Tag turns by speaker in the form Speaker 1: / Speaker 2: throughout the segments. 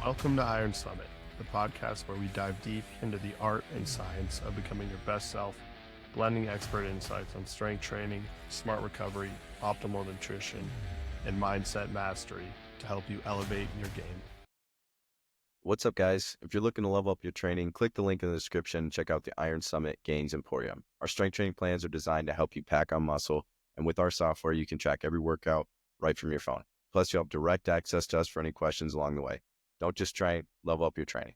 Speaker 1: Welcome to Iron Summit, the podcast where we dive deep into the art and science of becoming your best self, blending expert insights on strength training, smart recovery, optimal nutrition, and mindset mastery to help you elevate your game.
Speaker 2: What's up, guys? If you're looking to level up your training, click the link in the description and check out the Iron Summit Gains Emporium. Our strength training plans are designed to help you pack on muscle, and with our software, you can track every workout right from your phone. Plus, you'll have direct access to us for any questions along the way. Don't just train, level up your training.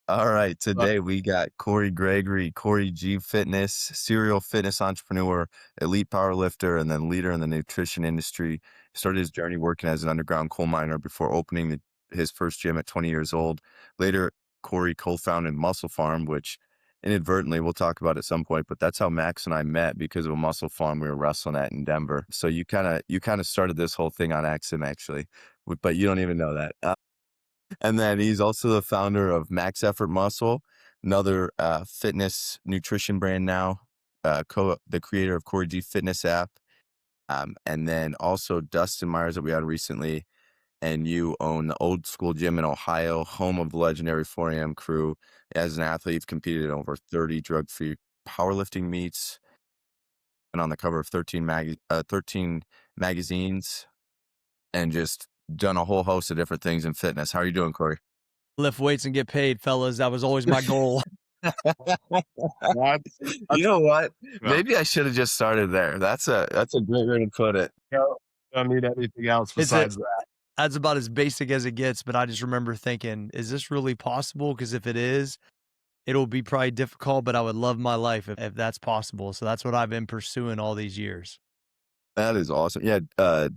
Speaker 3: All right, today we got Cory Gregory, Cory G Fitness, serial fitness entrepreneur, elite powerlifter, and then leader in the nutrition industry. Started his journey working as an underground coal miner before opening his first gym at 20 years old. Later, Cory co-founded Muscle Pharm, which inadvertently we'll talk about at some point, but that's how Max and I met because of a Muscle Pharm we were wrestling at in Denver. So you kind of started this whole thing on accident, actually, but you don't even know that. And then he's also the founder of Max Effort Muscle, another fitness nutrition brand now, the creator of Cory G Fitness app. And then also Dustin Myers that we had recently. And you own the Old School Gym in Ohio, home of the legendary 4 AM crew. As an athlete, you've competed in over 30 drug-free powerlifting meets and on the cover of 13 magazines and just done a whole host of different things in fitness. How are you doing, Cory?
Speaker 4: Lift weights and get paid, fellas. That was always my goal.
Speaker 3: You know what? Maybe I should have just started there. That's a great way to put it.
Speaker 1: Don't need anything else besides that.
Speaker 4: That's about as basic as it gets, but I just remember thinking, is this really possible? Because if it is, it'll be probably difficult, but I would love my life if that's possible. So that's what I've been pursuing all these years.
Speaker 3: That is awesome. Yeah,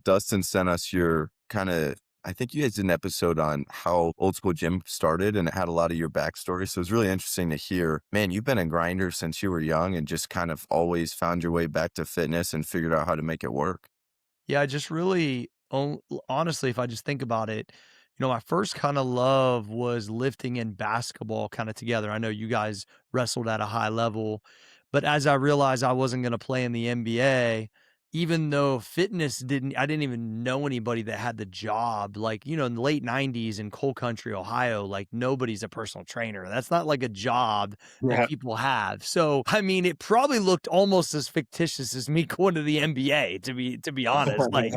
Speaker 3: Dustin sent us your I think you guys did an episode on how Old School Gym started, and it had a lot of your backstory. So it was really interesting to hear, man, you've been a grinder since you were young and just kind of always found your way back to fitness and figured out how to make it work.
Speaker 4: Yeah, I just really, honestly, if I just think about it, my first kind of love was lifting and basketball kind of together. I know you guys wrestled at a high level, but as I realized I wasn't going to play in the NBA, even though I didn't even know anybody that had the job. Like, in the late 90s in coal country, Ohio, like nobody's a personal trainer. That's not like a job that people have. So, I mean, it probably looked almost as fictitious as me going to the NBA, to be honest. Like,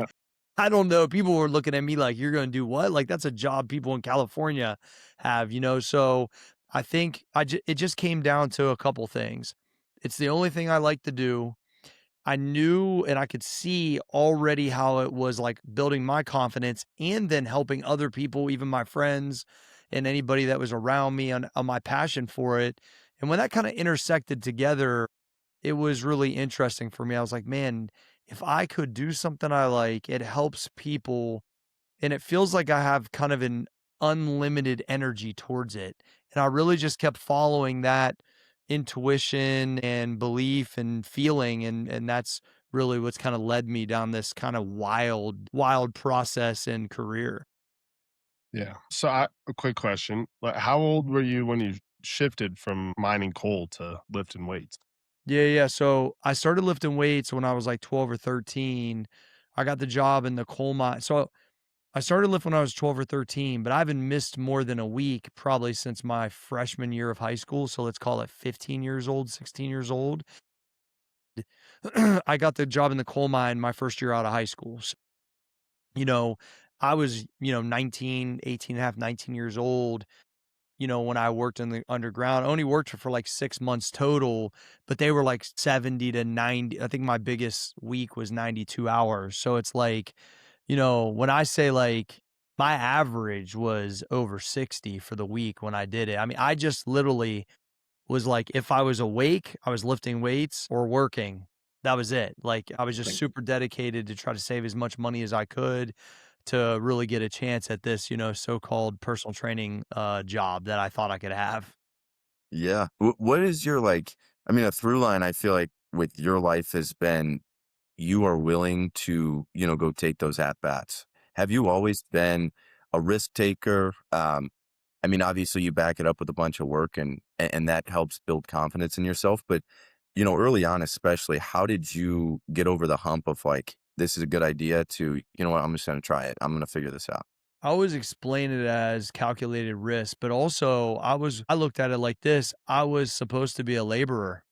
Speaker 4: I don't know. People were looking at me like, you're going to do what? Like, that's a job people in California have, So I think it just came down to a couple things. It's the only thing I like to do. I knew and I could see already how it was like building my confidence and then helping other people, even my friends and anybody that was around me on my passion for it. And when that kind of intersected together, it was really interesting for me. I was like, man, if I could do something I like, it helps people and it feels like I have kind of an unlimited energy towards it. And I really just kept following that intuition and belief and feeling. And that's really what's kind of led me down this kind of wild process and career.
Speaker 1: Yeah. So a quick question. How old were you when you shifted from mining coal to lifting weights?
Speaker 4: Yeah. So I started lifting weights when I was like 12 or 13. I got the job in the coal mine. So I started lifting when I was 12 or 13, but I haven't missed more than a week probably since my freshman year of high school. So let's call it 15 years old, 16 years old. I got the job in the coal mine my first year out of high school. So, I was, 19, 18 and a half, 19 years old, when I worked in the underground. I only worked for like 6 months total, but they were like 70 to 90. I think my biggest week was 92 hours. So it's like, when I say like my average was over 60 for the week when I did it. I mean, I just literally was like, if I was awake, I was lifting weights or working. That was it. Like I was just super dedicated to try to save as much money as I could to really get a chance at this, so-called personal training job that I thought I could have.
Speaker 3: Yeah. What is your a through line I feel like with your life has been you are willing to, go take those at bats. Have you always been a risk taker? Obviously you back it up with a bunch of work and that helps build confidence in yourself. But, early on, especially, how did you get over the hump of like, this is a good idea to, you know what, I'm just going to try it. I'm going to figure this out?
Speaker 4: I always explain it as calculated risk, but also I looked at it like this. I was supposed to be a laborer.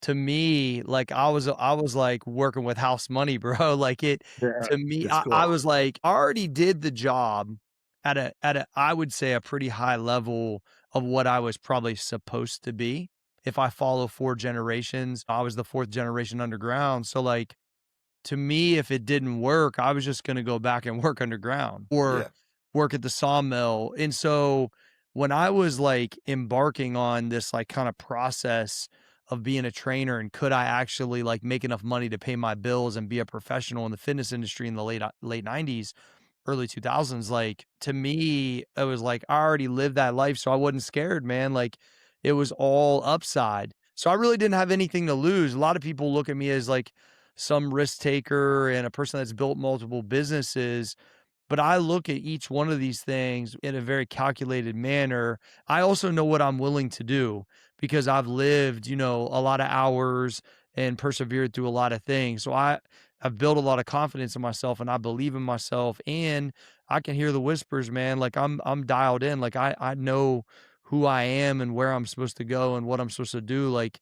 Speaker 4: To me, like I was like working with house money, bro. Like it
Speaker 1: Yeah,
Speaker 4: to me,
Speaker 1: it's
Speaker 4: I
Speaker 1: cool.
Speaker 4: was like, I already did the job at a I would say a pretty high level of what I was probably supposed to be. If I follow 4 generations, I was the 4th generation underground. So like to me, if it didn't work, I was just gonna go back and work underground or
Speaker 3: Yeah.
Speaker 4: work at the sawmill. And so when I was like embarking on this like kind of process of being a trainer and could I actually like make enough money to pay my bills and be a professional in the fitness industry in the late 90s, early 2000s, like to me it was like I already lived that life, so I wasn't scared, man. Like it was all upside, so I really didn't have anything to lose. A lot of people look at me as like some risk taker and a person that's built multiple businesses, but I look at each one of these things in a very calculated manner. I also know what I'm willing to do because I've lived, a lot of hours and persevered through a lot of things. So I've built a lot of confidence in myself and I believe in myself, and I can hear the whispers, man. Like I'm dialed in. Like I know who I am and where I'm supposed to go and what I'm supposed to do. Like,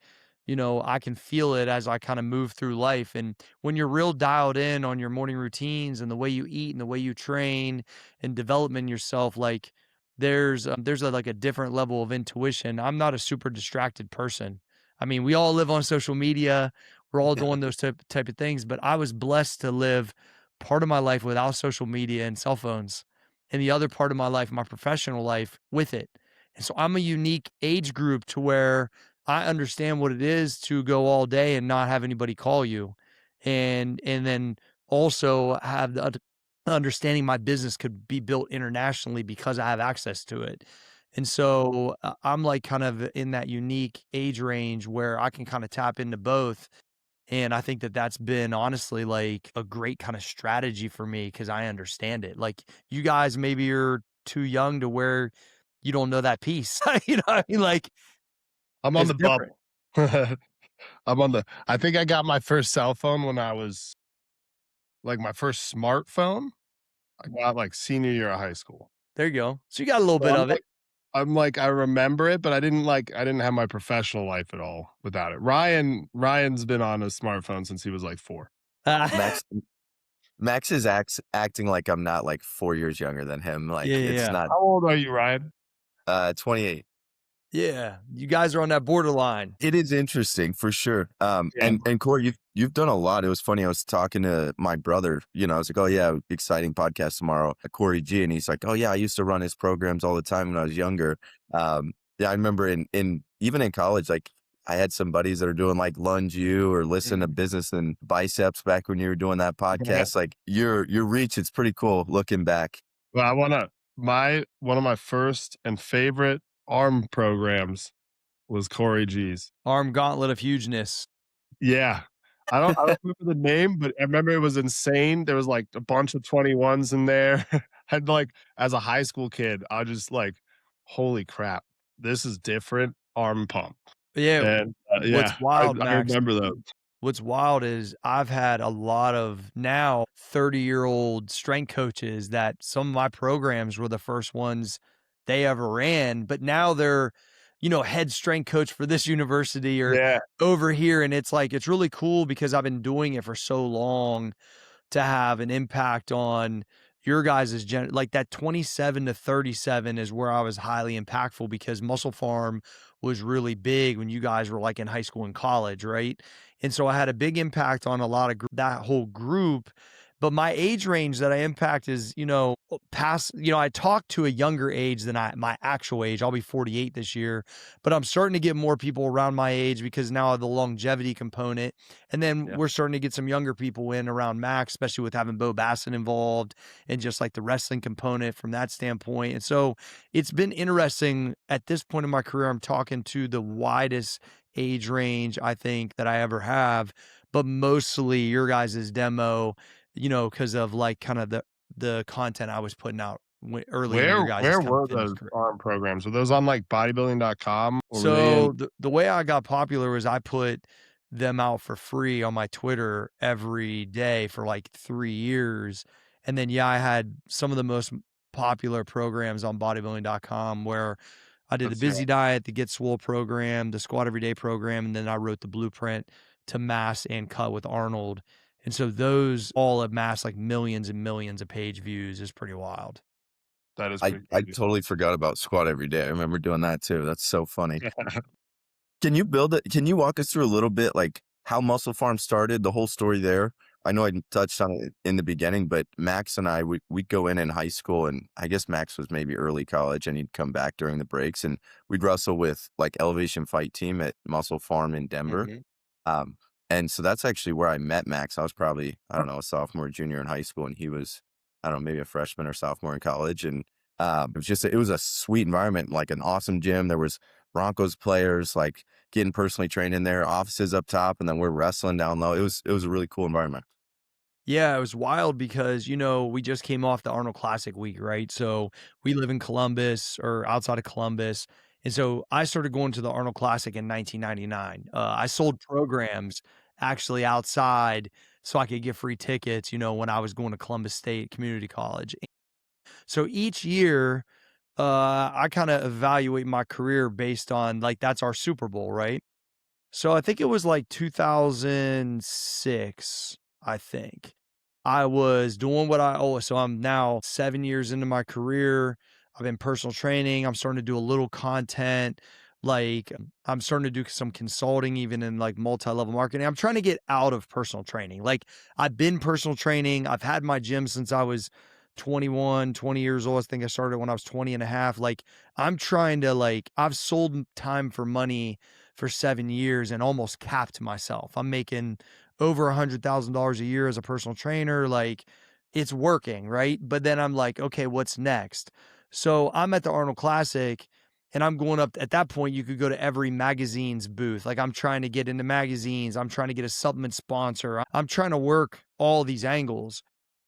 Speaker 4: I can feel it as I kind of move through life. And when you're real dialed in on your morning routines and the way you eat and the way you train and development yourself, like there's like a different level of intuition. I'm not a super distracted person. I mean, we all live on social media. We're all doing those type of things, but I was blessed to live part of my life without social media and cell phones, and the other part of my life, my professional life, with it. And so I'm a unique age group to where I understand what it is to go all day and not have anybody call you. And then also have the understanding my business could be built internationally because I have access to it. And so I'm like kind of in that unique age range where I can kind of tap into both. And I think that that's been honestly like a great kind of strategy for me because I understand it. Like you guys, maybe you're too young to where you don't know that piece. You know what I mean? Like
Speaker 1: I'm on
Speaker 4: it's
Speaker 1: the
Speaker 4: different.
Speaker 1: bubble. I think I got my first cell phone when I was like my first smartphone. I got like senior year of high school.
Speaker 4: There you go. So you got a little
Speaker 1: So
Speaker 4: bit of it.
Speaker 1: I remember it, but I didn't have my professional life at all without it. Ryan's been on a smartphone since he was like 4.
Speaker 3: Max Max is acting like I'm not like 4 years younger than him. Like
Speaker 4: Yeah, yeah,
Speaker 3: it's
Speaker 4: yeah.
Speaker 3: not.
Speaker 1: How old are you, Ryan?
Speaker 3: 28.
Speaker 4: Yeah, you guys are on that borderline.
Speaker 3: It is interesting for sure.
Speaker 1: Yeah.
Speaker 3: And Cory, you've done a lot. It was funny. I was talking to my brother. I was like, "Oh yeah, exciting podcast tomorrow." Cory G, and he's like, "Oh yeah, I used to run his programs all the time when I was younger." Yeah, I remember in even in college, like I had some buddies that are doing like Lunge U or Listen to Business and Biceps back when you were doing that podcast. Like your reach, it's pretty cool looking back.
Speaker 1: Well, one of my first and favorite arm programs was Cory G's.
Speaker 4: Arm gauntlet of hugeness.
Speaker 1: Yeah. I don't remember the name, but I remember it was insane. There was like a bunch of 21s in there. Had like as a high school kid, I just like, holy crap, this is different arm pump.
Speaker 4: Yeah,
Speaker 1: And
Speaker 4: what's
Speaker 1: yeah,
Speaker 4: wild,
Speaker 1: I
Speaker 4: Max,
Speaker 1: remember those.
Speaker 4: what's wild is I've had a lot of now 30-year-old strength coaches that some of my programs were the first ones they ever ran, but now they're, head strength coach for this university or
Speaker 1: Yeah.
Speaker 4: over here. And it's like, it's really cool because I've been doing it for so long to have an impact on your guys' like that 27 to 37 is where I was highly impactful because Muscle Pharm was really big when you guys were like in high school and college, right? And so I had a big impact on a lot of that whole group. But my age range that I impact is, past, I talk to a younger age than my actual age. I'll be 48 this year, but I'm starting to get more people around my age because now of the longevity component. And then
Speaker 3: Yeah.
Speaker 4: we're starting to get some younger people in around Max, especially with having Bo Bassett involved and just like the wrestling component from that standpoint. And so it's been interesting at this point in my career. I'm talking to the widest age range I think that I ever have, but mostly your guys' demo, because of like kind of the content I was putting out early in your guys'
Speaker 1: Where
Speaker 4: kind of
Speaker 1: were
Speaker 4: fitness
Speaker 1: those
Speaker 4: career.
Speaker 1: arm programs? Were those on like bodybuilding.com or were they in?
Speaker 4: So the way I got popular was I put them out for free on my Twitter every day for like 3 years. And then, yeah, I had some of the most popular programs on bodybuilding.com where I did the
Speaker 1: Let's hear
Speaker 4: Busy
Speaker 1: it.
Speaker 4: Diet, the Get Swole program, the Squat Everyday program, and then I wrote the blueprint to mass and cut with Arnold. And so those all amassed like millions and millions of page views. Is pretty wild.
Speaker 1: That is
Speaker 3: I
Speaker 1: pretty
Speaker 3: I
Speaker 1: crazy.
Speaker 3: totally forgot about squat every day. I remember doing that too. That's so funny. Can you build it? Can you walk us through a little bit, like how Muscle Farm started, the whole story there? I know I touched on it in the beginning, but Max and I, we'd go in high school, and I guess Max was maybe early college, and he'd come back during the breaks, and we'd wrestle with like Elevation Fight Team at Muscle Farm in Denver.
Speaker 1: Mhm.
Speaker 3: Um, and so that's actually where I met Max. I was probably, I don't know, a sophomore, junior in high school, and he was, I don't know, maybe a freshman or sophomore in college. And it was a sweet environment, like an awesome gym. There was Broncos players, like getting personally trained in there, offices up top, and then we're wrestling down low. It was a really cool environment.
Speaker 4: Yeah, it was wild because, we just came off the Arnold Classic week, right? So we live in Columbus or outside of Columbus. And so I started going to the Arnold Classic in 1999. I sold programs actually outside so I could get free tickets, when I was going to Columbus State Community College. So each year, I kind of evaluate my career based on like that's our Super Bowl, right? So I think it was like 2006, I think. I was doing so I'm now 7 years into my career. I've been personal training. I'm starting to do a little content. Like I'm starting to do some consulting even in like multi-level marketing. I'm trying to get out of personal training. Like I've been personal training. I've had my gym since I was 21, 20 years old. I think I started when I was 20 and a half. Like I'm trying to I've sold time for money for 7 years and almost capped myself. I'm making over $100,000 a year as a personal trainer. Like it's working, right? But then I'm like, okay, what's next? So I'm at the Arnold Classic and I'm going up at that point. You could go to every magazine's booth. Like I'm trying to get into magazines. I'm trying to get a supplement sponsor. I'm trying to work all these angles.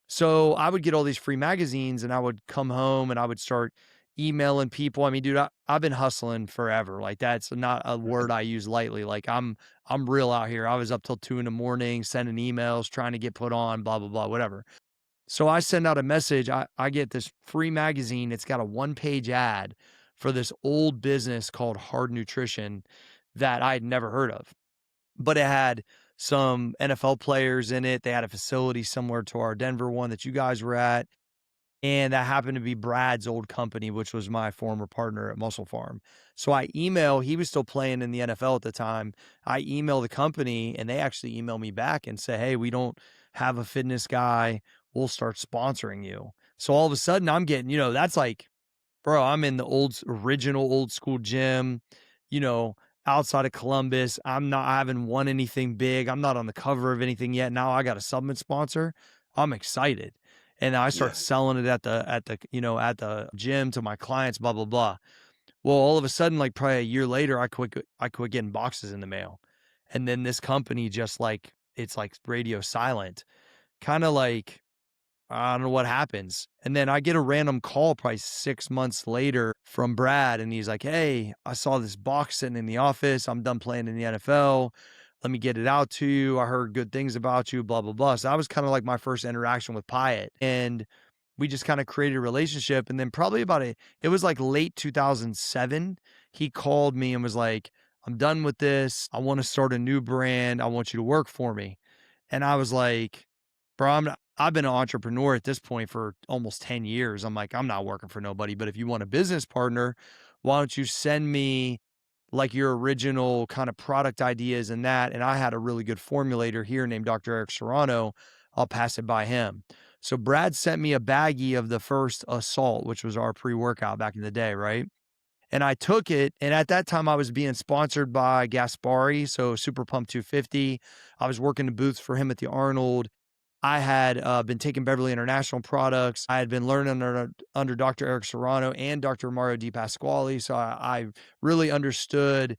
Speaker 4: So I would get all these free magazines and I would come home and I would start emailing people. I mean, dude, I've been hustling forever. Like that's not a word I use lightly. Like I'm real out here. I was up till 2 a.m. sending emails, trying to get put on, blah, blah, blah, whatever. So I send out a message. I get this free magazine. It's got a 1-page ad for this old business called Hard Nutrition that I had never heard of, but it had some NFL players in it. They had a facility similar to our Denver one that you guys were at. And that happened to be Brad's old company, which was my former partner at Muscle Pharm. So he was still playing in the NFL at the time. I email the company and they actually email me back and say, hey, we don't have a fitness guy. We'll start sponsoring you. So all of a sudden I'm getting, that's like, bro, I'm in the original old school gym, you know, outside of Columbus. I haven't won anything big. I'm not on the cover of anything yet. Now I got a supplement sponsor. I'm excited. And I start
Speaker 3: Yeah.
Speaker 4: selling it at the gym to my clients, blah, blah, blah. Well, all of a sudden, like probably a year later, I quit getting boxes in the mail. And then this company just it's like radio silent, kind of like, I don't know what happens. And then I get a random call probably 6 months later from Brad, and he's like, hey, I saw this box sitting in the office. I'm done playing in the NFL. Let me get it out to you. I heard good things about you, blah, blah, blah. So that was kind of like my first interaction with Pyatt. And we just kind of created a relationship. And then probably it was like late 2007. He called me and was like, I'm done with this. I want to start a new brand. I want you to work for me. And I was like, bro, I've been an entrepreneur at this point for almost 10 years. I'm like, I'm not working for nobody, but if you want a business partner, why don't you send me like your original kind of product ideas and that? And I had a really good formulator here named Dr. Eric Serrano. I'll pass it by him. So Brad sent me a baggie of the first Assault, which was our pre-workout back in the day, right? And I took it. And at that time, I was being sponsored by Gaspari, so Super Pump 250. I was working the booths for him at the Arnold. I had been taking Beverly International products. I had been learning under Dr. Eric Serrano and Dr. Mario Di Pasquale. So I really understood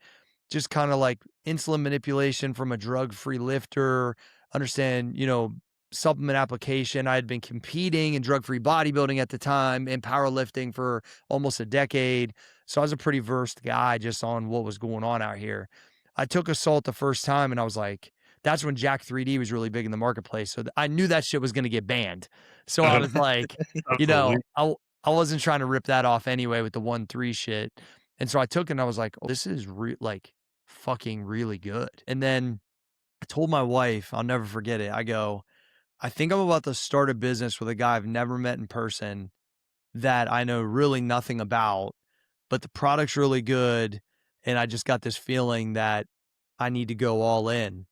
Speaker 4: just kind of like insulin manipulation from a drug-free lifter, understand, supplement application. I had been competing in drug-free bodybuilding at the time and powerlifting for almost a decade. So I was a pretty versed guy just on what was going on out here. I took Assault the first time and I was like, that's when Jack 3D was really big in the marketplace. So I knew that shit was going to get banned. So I was like, you
Speaker 1: Absolutely.
Speaker 4: know, I wasn't trying to rip that off anyway with the 1-3 shit. And so I took it and I was like, oh, this is like fucking really good. And then I told my wife, I'll never forget it. I go, I think I'm about to start a business with a guy I've never met in person that I know really nothing about, but the product's really good. And I just got this feeling that I need to go all in.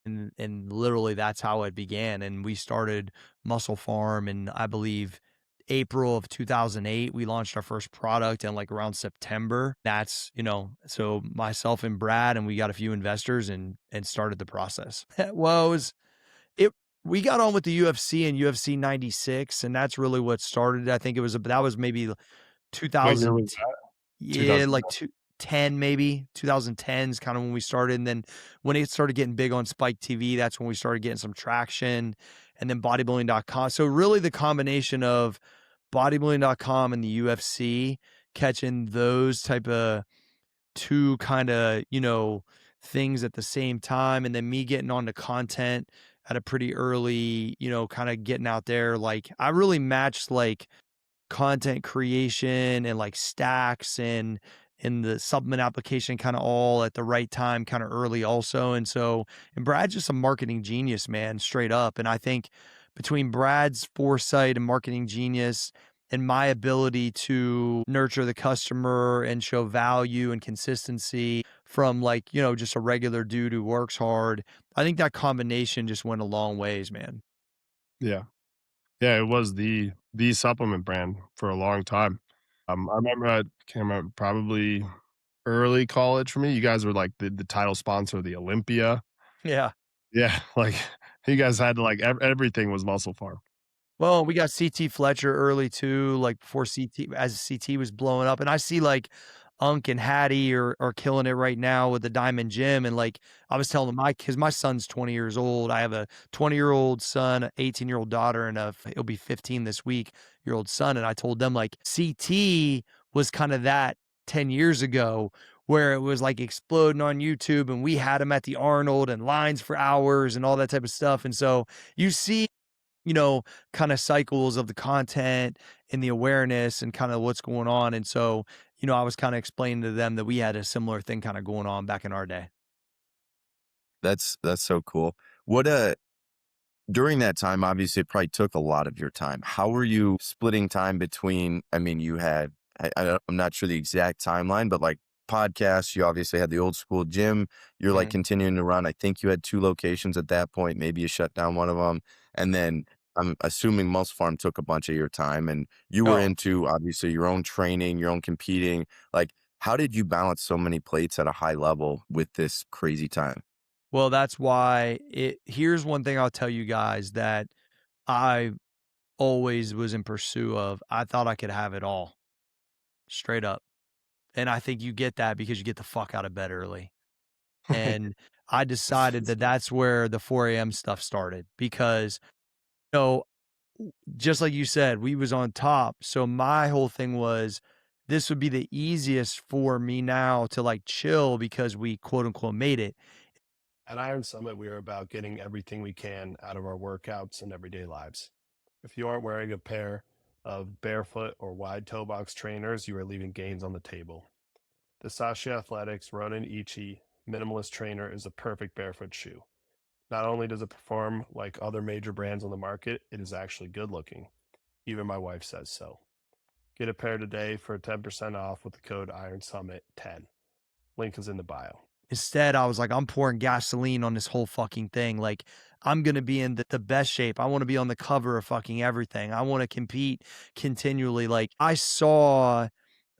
Speaker 4: And literally that's how it began. And we started Muscle Pharm in, I believe, April of 2008. We launched our first product in like around September. That's, so myself and Brad, and we got a few investors and started the process. Well, it we got on with the UFC and UFC 96, and that's really what started it. I think that was maybe
Speaker 1: What year
Speaker 4: 2000.
Speaker 1: was that?
Speaker 4: Yeah,
Speaker 1: 2000.
Speaker 4: like 10 maybe. 2010 is kind of when we started, and then when it started getting big on Spike TV, that's when we started getting some traction, and then bodybuilding.com. So really the combination of bodybuilding.com and the UFC, catching those type of two kind of, things at the same time, and then me getting onto content at a pretty early, kind of getting out there. Like I really matched like content creation and like stacks and the supplement application kind of all at the right time, kind of early also. And Brad's just a marketing genius, man, straight up. And I think between Brad's foresight and marketing genius and my ability to nurture the customer and show value and consistency from like, just a regular dude who works hard, I think that combination just went a long ways, man.
Speaker 1: Yeah. Yeah, it was the supplement brand for a long time. I remember I can't remember, probably early college for me. You guys were like the title sponsor of the Olympia.
Speaker 4: Yeah.
Speaker 1: Yeah, like you guys had to like everything was Muscle Farm.
Speaker 4: Well, we got CT Fletcher early too, like before as CT was blowing up. And I see like Unk and Hattie are killing it right now with the Diamond Gym. And like I was telling because my son's 20 years old. I have a 20-year-old son, an 18-year-old daughter, and he'll be 15 this week year old son. And I told them like CT was kind of that 10 years ago where it was like exploding on YouTube and we had him at the Arnold and lines for hours and all that type of stuff. And so you see kind of cycles of the content and the awareness and kind of what's going on. And so, I was kind of explaining to them that we had a similar thing kind of going on back in our day.
Speaker 3: That's so cool. What during that time, obviously it probably took a lot of your time. How were you splitting time between, I mean, you had, I'm not sure the exact timeline, but like podcasts, you obviously had the old school gym, you're like
Speaker 4: Mhm.
Speaker 3: continuing to run. I think you had 2 locations at that point, maybe you shut down one of them. And then I'm assuming Muscle Farm took a bunch of your time and you were
Speaker 4: Oh,
Speaker 3: into obviously your own training, your own competing. Like, how did you balance so many plates at a high level with this crazy time?
Speaker 4: well, that's why here's one thing I'll tell you guys that I always was in pursuit of. I thought I could have it all straight up. And I think you get that because you get the fuck out of bed early. And I decided that that's where the 4 a.m. stuff started because, you know, just like you said, we was on top. So my whole thing was this would be the easiest for me now to like chill because we quote unquote made it.
Speaker 1: At Iron Summit, we are about getting everything we can out of our workouts and everyday lives. If you aren't wearing a pair of barefoot or wide toe box trainers, you are leaving gains on the table. The Sashi Athletics Ronin Ichi Minimalist Trainer is a perfect barefoot shoe. Not only does it perform like other major brands on the market, it is actually good looking. Even my wife says so. Get a pair today for 10% off with the code IronSummit10. Link is in the bio.
Speaker 4: Instead, I was like, I'm pouring gasoline on this whole fucking thing. Like, I'm going to be in the best shape. I want to be on the cover of fucking everything. I want to compete continually. Like, I saw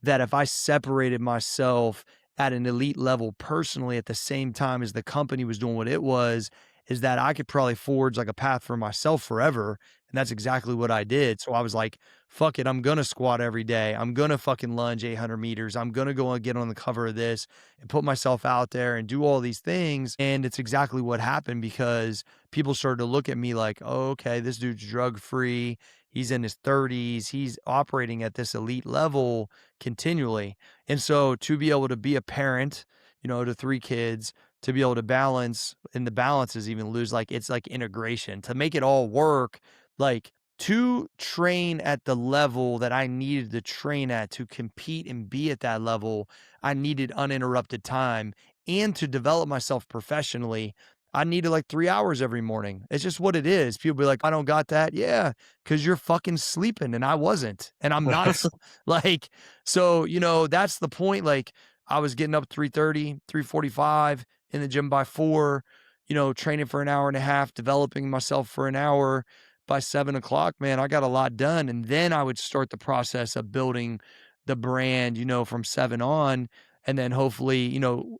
Speaker 4: that if I separated myself at an elite level personally at the same time as the company was doing what it was, is that I could probably forge like a path for myself forever. And that's exactly what I did. So I was like, fuck it. I'm going to squat every day. I'm going to fucking lunge 800 meters. I'm going to go and get on the cover of this and put myself out there and do all these things. And it's exactly what happened because people started to look at me like, oh, okay, this dude's drug free. He's in his 30s. He's operating at this elite level continually. And so to be able to be a parent, to 3 kids to be able to balance, and the balance is even lose, like, it's like integration to make it all work, like, to train at the level that I needed to train at to compete and be at that level, I needed uninterrupted time, and to develop myself professionally, I needed like 3 hours every morning. It's just what it is. People be like, "I don't got that." Yeah, because 'cause you're fucking sleeping and I wasn't, and I'm not like, so, that's the point. Like, I was getting up 3:30, 3:45 in the gym by 4, training for an hour and a half, developing myself for an hour. By 7 o'clock, man, I got a lot done. And then I would start the process of building the brand, from 7 on. And then hopefully,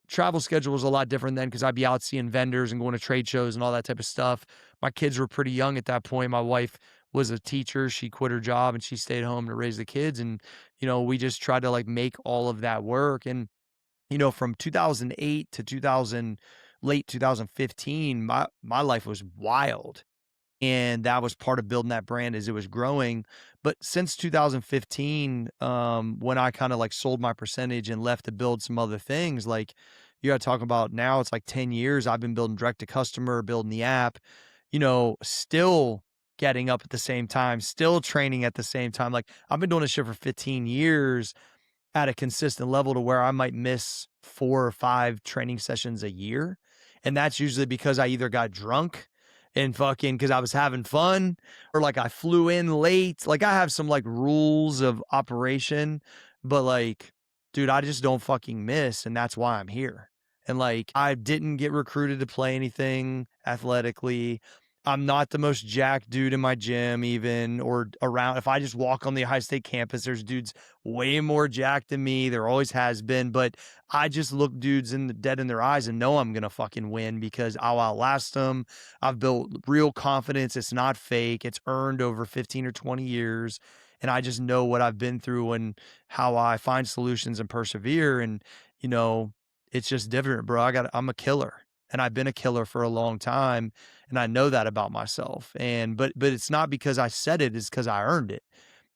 Speaker 4: travel schedule was a lot different then because I'd be out seeing vendors and going to trade shows and all that type of stuff. My kids were pretty young at that point. My wife was a teacher. She quit her job and she stayed home to raise the kids. And, we just tried to like make all of that work. And, from 2008 to 2000, late 2015, my life was wild, and that was part of building that brand as it was growing. But since 2015, when I kind of like sold my percentage and left to build some other things, like, you got to talk about, now it's like 10 years I've been building direct to customer, building the app, still getting up at the same time, still training at the same time. Like, I've been doing this shit for 15 years at a consistent level to where I might miss 4 or 5 training sessions a year. And that's usually because I either got drunk and fucking because I was having fun, or like I flew in late. Like, I have some like rules of operation, but like, dude, I just don't fucking miss. And that's why I'm here. And like, I didn't get recruited to play anything athletically. I'm not the most jacked dude in my gym, even or around. If I just walk on the Ohio State campus, there's dudes way more jacked than me. There always has been, but I just look dudes in the dead in their eyes and know I'm gonna fucking win because I'll outlast them. I've built real confidence. It's not fake. It's earned over 15 or 20 years. And I just know what I've been through and how I find solutions and persevere. And, you know, it's just different, bro. I'm a killer. And I've been a killer for a long time. And I know that about myself. And but it's not because I said it, it's because I earned it.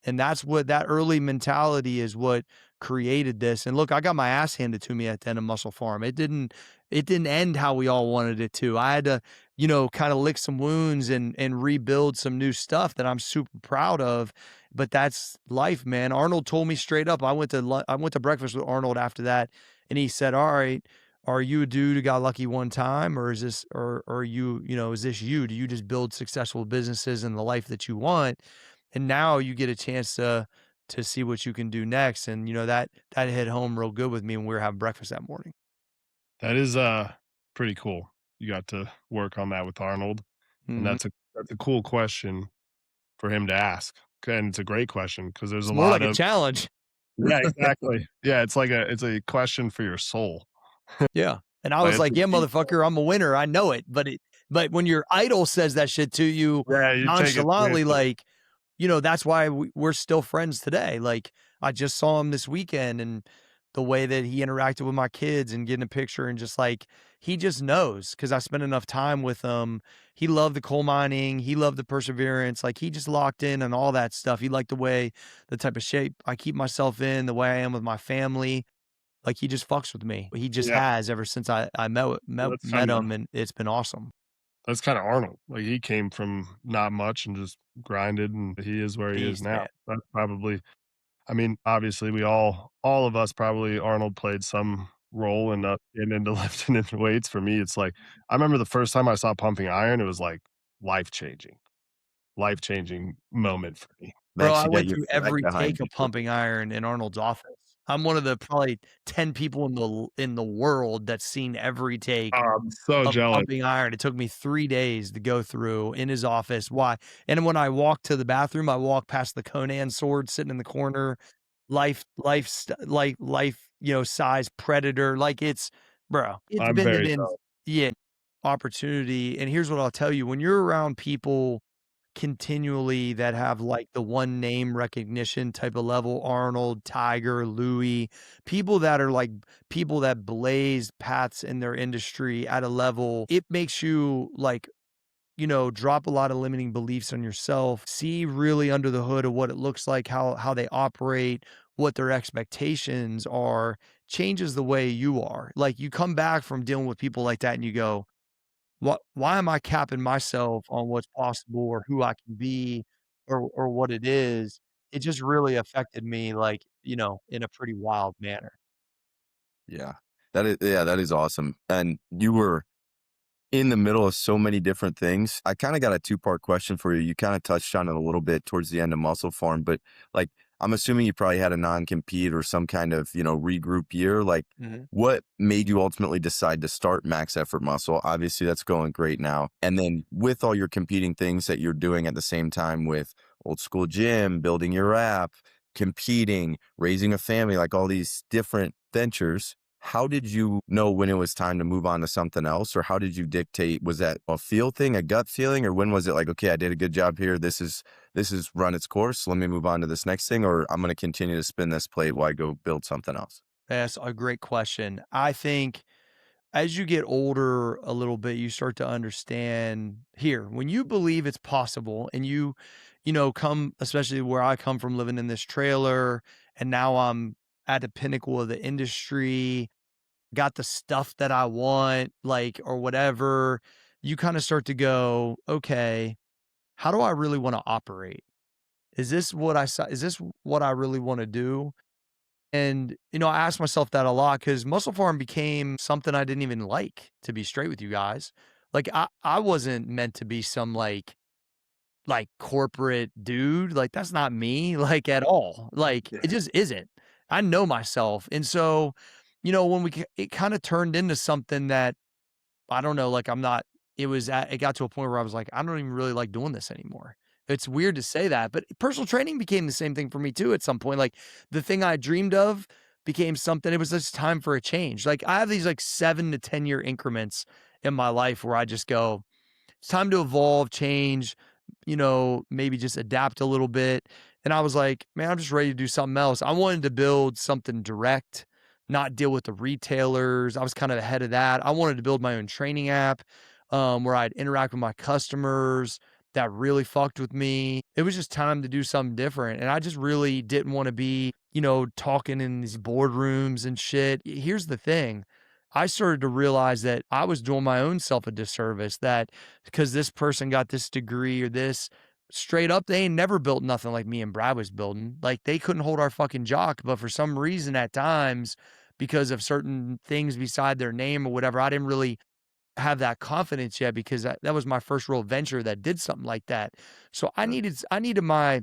Speaker 4: And that's what that early mentality is what created this. And look, I got my ass handed to me at the end of Muscle Pharm. It didn't end how we all wanted it to. I had to, kind of lick some wounds and rebuild some new stuff that I'm super proud of. But that's life, man. Arnold told me straight up. I went to breakfast with Arnold after that, and he said, "All right, are you a dude who got lucky one time, or is this, or you, is this you? Do you just build successful businesses and the life that you want? And now you get a chance to see what you can do next." And that hit home real good with me when we were having breakfast that morning.
Speaker 1: That is pretty cool. You got to work on that with Arnold. And
Speaker 4: Mhm.
Speaker 1: that's a cool question for him to ask. And it's a great question because there's
Speaker 4: It's
Speaker 1: a
Speaker 4: more
Speaker 1: lot
Speaker 4: like a
Speaker 1: of
Speaker 4: challenge.
Speaker 1: yeah, exactly. Yeah, it's a question for your soul.
Speaker 4: Yeah. And I
Speaker 1: Like
Speaker 4: was
Speaker 1: it's
Speaker 4: like,
Speaker 1: a
Speaker 4: "Yeah,
Speaker 1: deep
Speaker 4: motherfucker, I'm a winner. I know it." But when your idol says that shit to you
Speaker 1: yeah, you take it
Speaker 4: nonchalantly,
Speaker 1: seriously.
Speaker 4: like, that's why we're still friends today. Like, I just saw him this weekend, and the way that he interacted with my kids and getting a picture, and just like, he just knows because I spent enough time with him. He loved the coal mining. He loved the perseverance. Like, he just locked in on all that stuff. He liked the type of shape I keep myself in, the way I am with my family. Like, he just fucks with me. He just
Speaker 1: Yeah.
Speaker 4: has ever since I met
Speaker 1: Well,
Speaker 4: met met him, and it's been awesome.
Speaker 1: that's kinda Arnold. Like, he came from not much and just grinded, and he is where he is
Speaker 4: Beast, man.
Speaker 1: now. That's probably I mean, obviously, all of us probably Arnold played some role in us getting into lifting and weights. For me, it's like, I remember the first time I saw pumping iron, it was, like, life-changing, life-changing moment for me.
Speaker 4: Bro, I
Speaker 3: Makes you get
Speaker 4: went
Speaker 3: your
Speaker 4: through
Speaker 3: flag
Speaker 4: every
Speaker 3: behind
Speaker 4: take
Speaker 3: you.
Speaker 4: of pumping iron in Arnold's office. I'm one of the probably 10 people in the world that's seen every take
Speaker 1: Oh, I'm so
Speaker 4: of
Speaker 1: jealous.
Speaker 4: pumping iron. It took me 3 days to go through in his office. Why? And when I walked to the bathroom, I walked past the Conan sword sitting in the corner, life, size predator. Like, it's
Speaker 1: I'm
Speaker 4: been
Speaker 1: very
Speaker 4: an in
Speaker 1: jealous.
Speaker 4: yeah, opportunity. And here's what I'll tell you, when you're around people continually that have like the one name recognition type of level, Arnold, Tiger, Louis, people that are like people that blaze paths in their industry at a level, it makes you like, drop a lot of limiting beliefs on yourself, see really under the hood of what it looks like, how they operate, what their expectations are changes the way you are. Like you come back from dealing with people like that and you go, why am I capping myself on what's possible or who I can be or what it is? It just really affected me like, in a pretty wild manner.
Speaker 3: Yeah. That is awesome. And you were in the middle of so many different things. I kind of got a two-part question for you. You kind of touched on it a little bit towards the end of Muscle Farm, but like I'm assuming you probably had a non-compete or some kind of, regroup year. Like
Speaker 4: Mhm.
Speaker 3: what made you ultimately decide to start Max Effort Muscle? Obviously that's going great now. And then with all your competing things that you're doing at the same time with Old School Gym, building your app, competing, raising a family, like all these different ventures, how did you know when it was time to move on to something else? Or how did you dictate? Was that a feel thing, a gut feeling? Or when was it like, okay, I did a good job here. This is run its course. Let me move on to this next thing. Or I'm going to continue to spin this plate while I go build something else.
Speaker 4: That's a great question. I think as you get older a little bit, you start to understand here, when you believe it's possible and come, especially where I come from living in this trailer, and now I'm at the pinnacle of the industry, got the stuff that I want, like, or whatever, you kind of start to go, okay, how do I really want to operate? Is this what I really want to do? And, I asked myself that a lot because Muscle Farm became something I didn't even like, to be straight with you guys. Like I wasn't meant to be some like corporate dude. Like that's not me, like at all. Like it
Speaker 3: Yeah.
Speaker 4: just isn't. I know myself. And so, when it kind of turned into something that I don't know, like it got to a point where I was like, I don't even really like doing this anymore. It's weird to say that, but personal training became the same thing for me too at some point. Like the thing I dreamed of became something, it was just time for a change. Like I have these like 7 to 10 year increments in my life where I just go, it's time to evolve, change, maybe just adapt a little bit. And I was like, man, I'm just ready to do something else. I wanted to build something direct, not deal with the retailers. I was kind of ahead of that. I wanted to build my own training app where I'd interact with my customers that really fucked with me. It was just time to do something different. And I just really didn't want to be, talking in these boardrooms and shit. Here's the thing. I started to realize that I was doing my own self a disservice, that because this person got this degree or this, straight up, they ain't never built nothing like me and Brad was building. Like they couldn't hold our fucking jock, but for some reason at times, because of certain things beside their name or whatever, I didn't really have that confidence yet because that was my first real venture that did something like that. So I needed my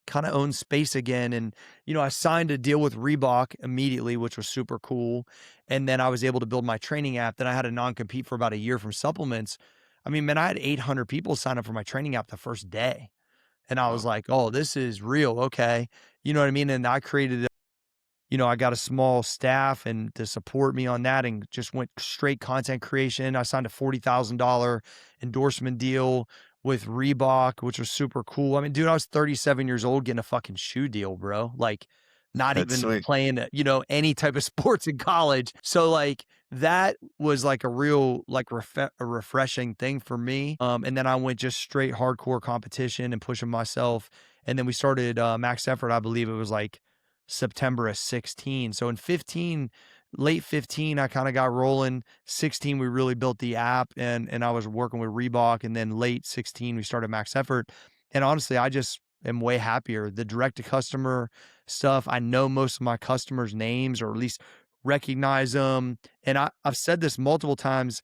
Speaker 4: kind of own space again. And, I signed a deal with Reebok immediately, which was super cool. And then I was able to build my training app. Then I had a non compete for about a year from supplements. I mean, man, I had 800 people sign up for my training app the first day. And I was
Speaker 3: Wow.
Speaker 4: like, oh, this is real. Okay. You know what I mean? And I created, I got a small staff and to support me on that and just went straight content creation. I signed a $40,000 endorsement deal with Reebok, which was super cool. I mean, dude, I was 37 years old getting a fucking shoe deal, bro. Like not
Speaker 3: That's
Speaker 4: even
Speaker 3: sweet.
Speaker 4: playing, any type of sports in college. So like that was like a real like a refreshing thing for me. And then I went just straight hardcore competition and pushing myself. And then we started Max Effort. I believe it was like September of 16. So in 15, late 15, I kind of got rolling. 16, we really built the app and I was working with Reebok. And then late 16, we started Max Effort. And honestly, I just am way happier. The direct to customer stuff, I know most of my customers' names or at least recognize them. And I've said this multiple times.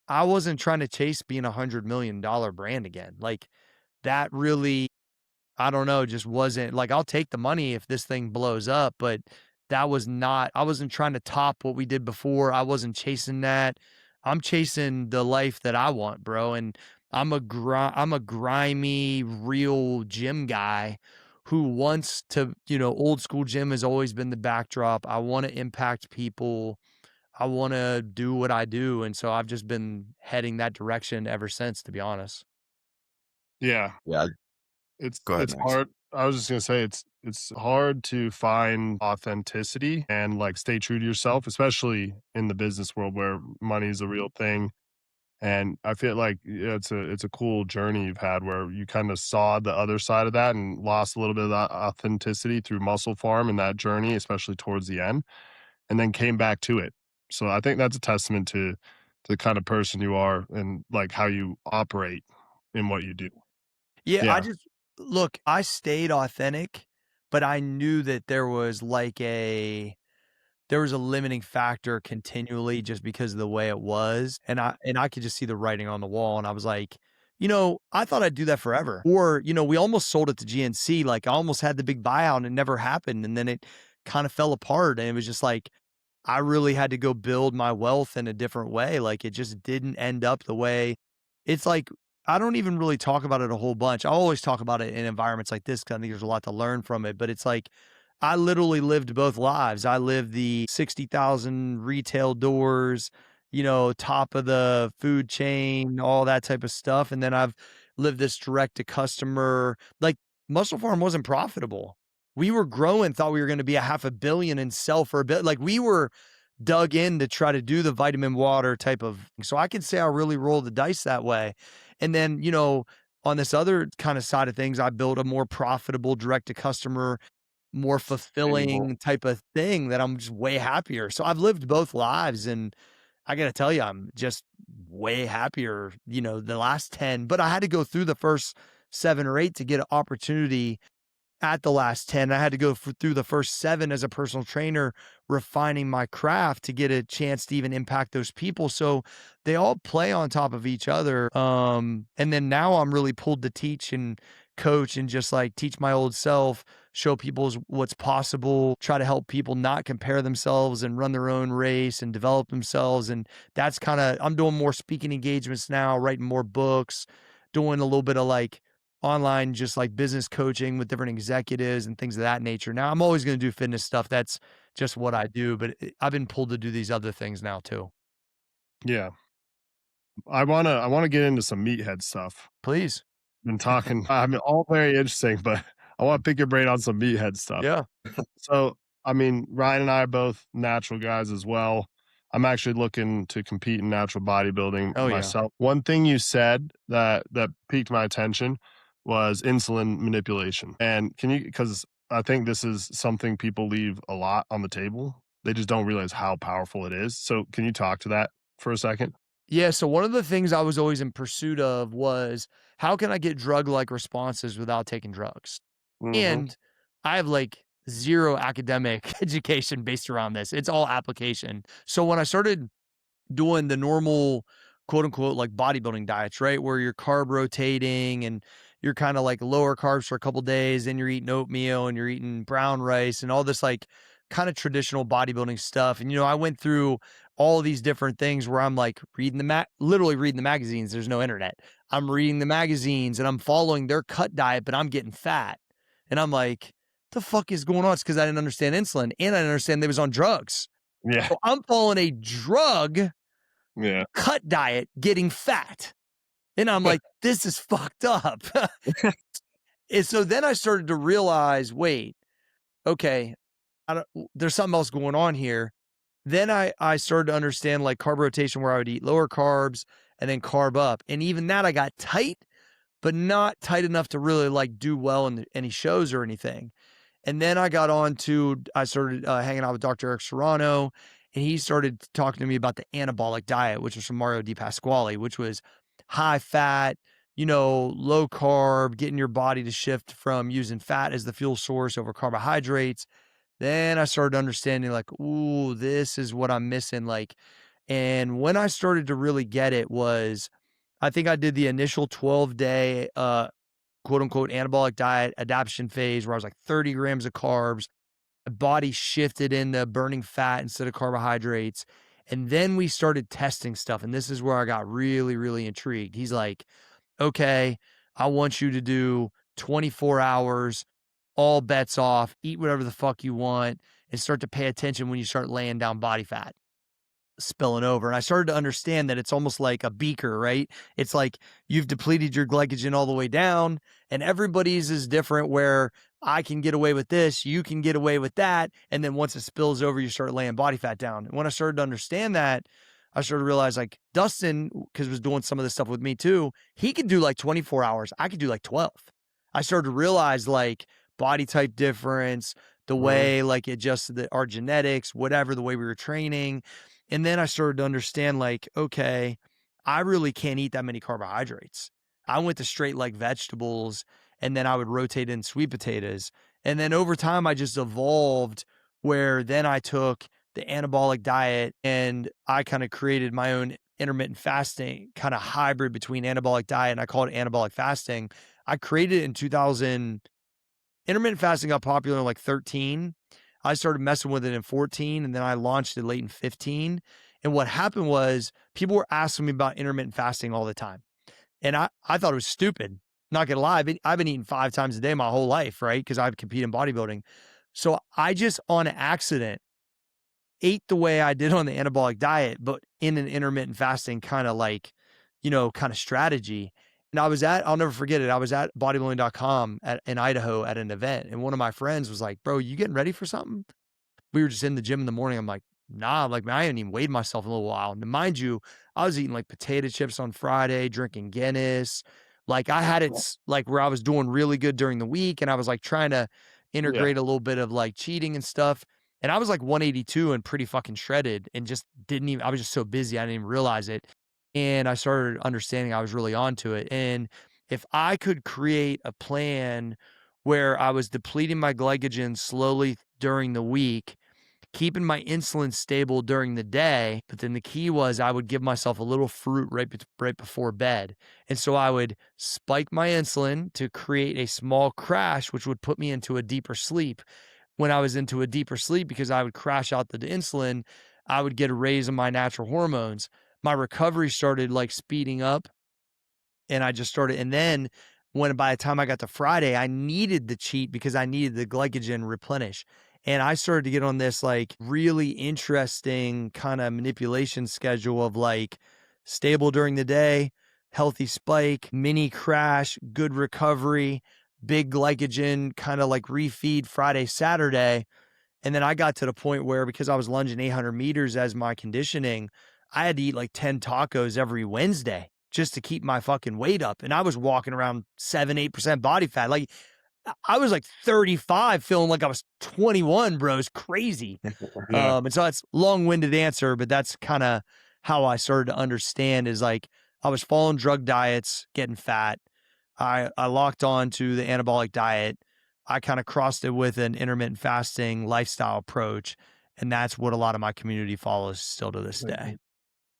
Speaker 4: I wasn't trying to chase being $100 million brand again. Like that really, I don't know, just wasn't like, I'll take the money if this thing blows up, but that was not, I wasn't trying to top what we did before. I wasn't chasing that. I'm chasing the life that I want, bro. And I'm a grimy, real gym guy who wants to, old school gym has always been the backdrop. I want to impact people. I want to do what I do. And so I've just been heading that direction ever since, to be honest.
Speaker 1: Yeah,
Speaker 3: Yeah.
Speaker 1: it's
Speaker 3: Go ahead,
Speaker 1: it's
Speaker 3: Max.
Speaker 1: hard. I was just gonna say it's hard to find authenticity and like stay true to yourself, especially in the business world where money is a real thing. And I feel like it's a cool journey you've had where you kind of saw the other side of that and lost a little bit of that authenticity through Muscle Farm and that journey, especially towards the end, and then came back to it. So I think that's a testament to the kind of person you are and like how you operate in what you do.
Speaker 4: Yeah, I
Speaker 1: Yeah.
Speaker 4: just look, I stayed authentic, but I knew that there was a limiting factor continually just because of the way it was, and I could just see the writing on the wall, and I was like, I thought I'd do that forever. Or, we almost sold it to GNC, like, I almost had the big buyout, and it never happened, and then it kinda fell apart, and it was just like, I really had to go build my wealth in a different way, like, it just didn't end up the way it's like, I don't even really talk about it a whole bunch. I always talk about it in environments like this 'cause I think there's a lot to learn from it, but it's like, I literally lived both lives. I lived the 60,000 retail doors, top of the food chain, all that type of stuff, and then I've lived this direct to customer. Like, Muscle Farm wasn't profitable. We were growing, thought we were gonna be a half a billion and sell for a bit. Like, we were dug in to try to do the vitamin water type of, so I could say I really rolled the dice that way. And then, on this other kind of side of things, I built a more profitable direct to customer, more
Speaker 1: Sustainable.
Speaker 4: fulfilling type of thing that I'm just way happier. So I've lived both lives, and I got to tell you, I'm just way happier, the last 10, but I had to go through the first 7 or 8 to get an opportunity at the last 10. I had to go through the first 7 as a personal trainer, refining my craft to get a chance to even impact those people. So they all play on top of each other. And then now I'm really pulled to teach and coach and just like teach my old self, show people what's possible, try to help people not compare themselves and run their own race and develop themselves. And that's kind of, I'm doing more speaking engagements now, writing more books, doing a little bit of like online, just like business coaching with different executives and things of that nature. Now, I'm always going to do fitness stuff. That's just what I do, but I've been pulled to do these other things now too.
Speaker 1: Yeah. I wanna get into some meathead stuff.
Speaker 4: Please.
Speaker 1: Been talking I mean, all very interesting, but I wanna pick your brain on some meathead stuff.
Speaker 4: Yeah.
Speaker 1: So, I mean, Ryan and I are both natural guys as well. I'm actually looking to compete in natural bodybuilding
Speaker 4: Oh, yeah.
Speaker 1: myself. One thing you said that piqued my attention was insulin manipulation. And can you, because I think this is something people leave a lot on the table. They just don't realize how powerful it is. So can you talk to that for a second?
Speaker 4: Yeah. So one of the things I was always in pursuit of was how can I get drug like responses without taking drugs?
Speaker 1: Mhm.
Speaker 4: And I have like zero academic education based around this. It's all application. So when I started doing the normal quote unquote like bodybuilding diets, right? Where you're carb rotating and you're kind of like lower carbs for a couple days, then you're eating oatmeal and you're eating brown rice and all this like kind of traditional bodybuilding stuff. And I went through all these different things where I'm like reading literally reading the magazines. There's no internet. I'm reading the magazines and I'm following their cut diet, but I'm getting fat. And I'm like, the fuck is going on? It's because I didn't understand insulin and I didn't understand they was on drugs.
Speaker 1: Yeah.
Speaker 4: So I'm following a drug
Speaker 1: Yeah.
Speaker 4: cut diet getting fat. And I'm like, this is fucked up. And so then I started to realize, wait, okay, there's something else going on here. Then I started to understand like carb rotation where I would eat lower carbs and then carb up. And even that I got tight, but not tight enough to really like do well in any shows or anything. And then I started hanging out with Dr. Eric Serrano, and he started talking to me about the anabolic diet, which was from Mario Di Pasquale, which was high fat, low carb, getting your body to shift from using fat as the fuel source over carbohydrates. Then I started understanding like, ooh, this is what I'm missing. Like, and when I started to really get it was, I think I did the initial 12-day quote unquote anabolic diet adaptation phase where I was like 30 grams of carbs. My body shifted into burning fat instead of carbohydrates. And then we started testing stuff. And this is where I got really, really intrigued. He's like, okay, I want you to do 24 hours, all bets off, eat whatever the fuck you want, and start to pay attention when you start laying down body fat spilling over. And I started to understand that it's almost like a beaker, right? It's like you've depleted your glycogen all the way down, and everybody's is different where I can get away with this, you can get away with that. And then once it spills over, you start laying body fat down. And when I started to understand that, I started to realize like Dustin, because was doing some of this stuff with me too, he could do like 24 hours. I could do like 12. I started to realize like body type difference, the way like it just our genetics, whatever, the way we were training. And then I started to understand like, okay, I really can't eat that many carbohydrates. I went to straight like vegetables, and then I would rotate in sweet potatoes. And then over time, I just evolved where then I took the anabolic diet and I kind of created my own intermittent fasting kind of hybrid between anabolic diet and I call it anabolic fasting. I created it in 2000. Intermittent fasting got popular in like 13. I started messing with it in 14 and then I launched it late in 15. And what happened was people were asking me about intermittent fasting all the time. And I thought it was stupid. Not gonna lie, I've been eating 5 times a day my whole life, right? Because I compete in bodybuilding. So I just on accident ate the way I did on the anabolic diet, but in an intermittent fasting kind of like, kind of strategy. And I'll never forget it. I was at bodybuilding.com in Idaho at an event. And one of my friends was like, bro, you getting ready for something? We were just in the gym in the morning. I'm like, nah, like, man, I haven't even weighed myself in a little while. And mind you, I was eating like potato chips on Friday, drinking Guinness. Like I had it like where I was doing really good during the week. And I was like trying to
Speaker 1: Yeah.
Speaker 4: integrate a little bit of like cheating and stuff. And I was like 182 and pretty fucking shredded and just didn't even, I was just so busy. I didn't even realize it. And I started understanding I was really onto it. And if I could create a plan where I was depleting my glycogen slowly during the week, keeping my insulin stable during the day. But then the key was I would give myself a little fruit right before bed. And so I would spike my insulin to create a small crash, which would put me into a deeper sleep. When I was into a deeper sleep, because I would crash out the insulin, I would get a raise in my natural hormones. My recovery started like speeding up and I just started, and then by the time I got to Friday, I needed the cheat because I needed the glycogen replenish. And I started to get on this like really interesting kind of manipulation schedule of like stable during the day, healthy spike, mini crash, good recovery, big glycogen, kind of like refeed Friday, Saturday. And then I got to the point where because I was lunging 800 meters as my conditioning, I had to eat like 10 tacos every Wednesday just to keep my fucking weight up. And I was walking around 7-8% body fat. Like I was like 35 feeling like I was 21, bro. It's crazy.
Speaker 1: Yeah.
Speaker 4: And so that's long-winded answer, but that's kind of how I started to understand is like I was following drug diets, getting fat. I locked on to the anabolic diet. I kind of crossed it with an intermittent fasting lifestyle approach. And that's what a lot of my community follows still to this day.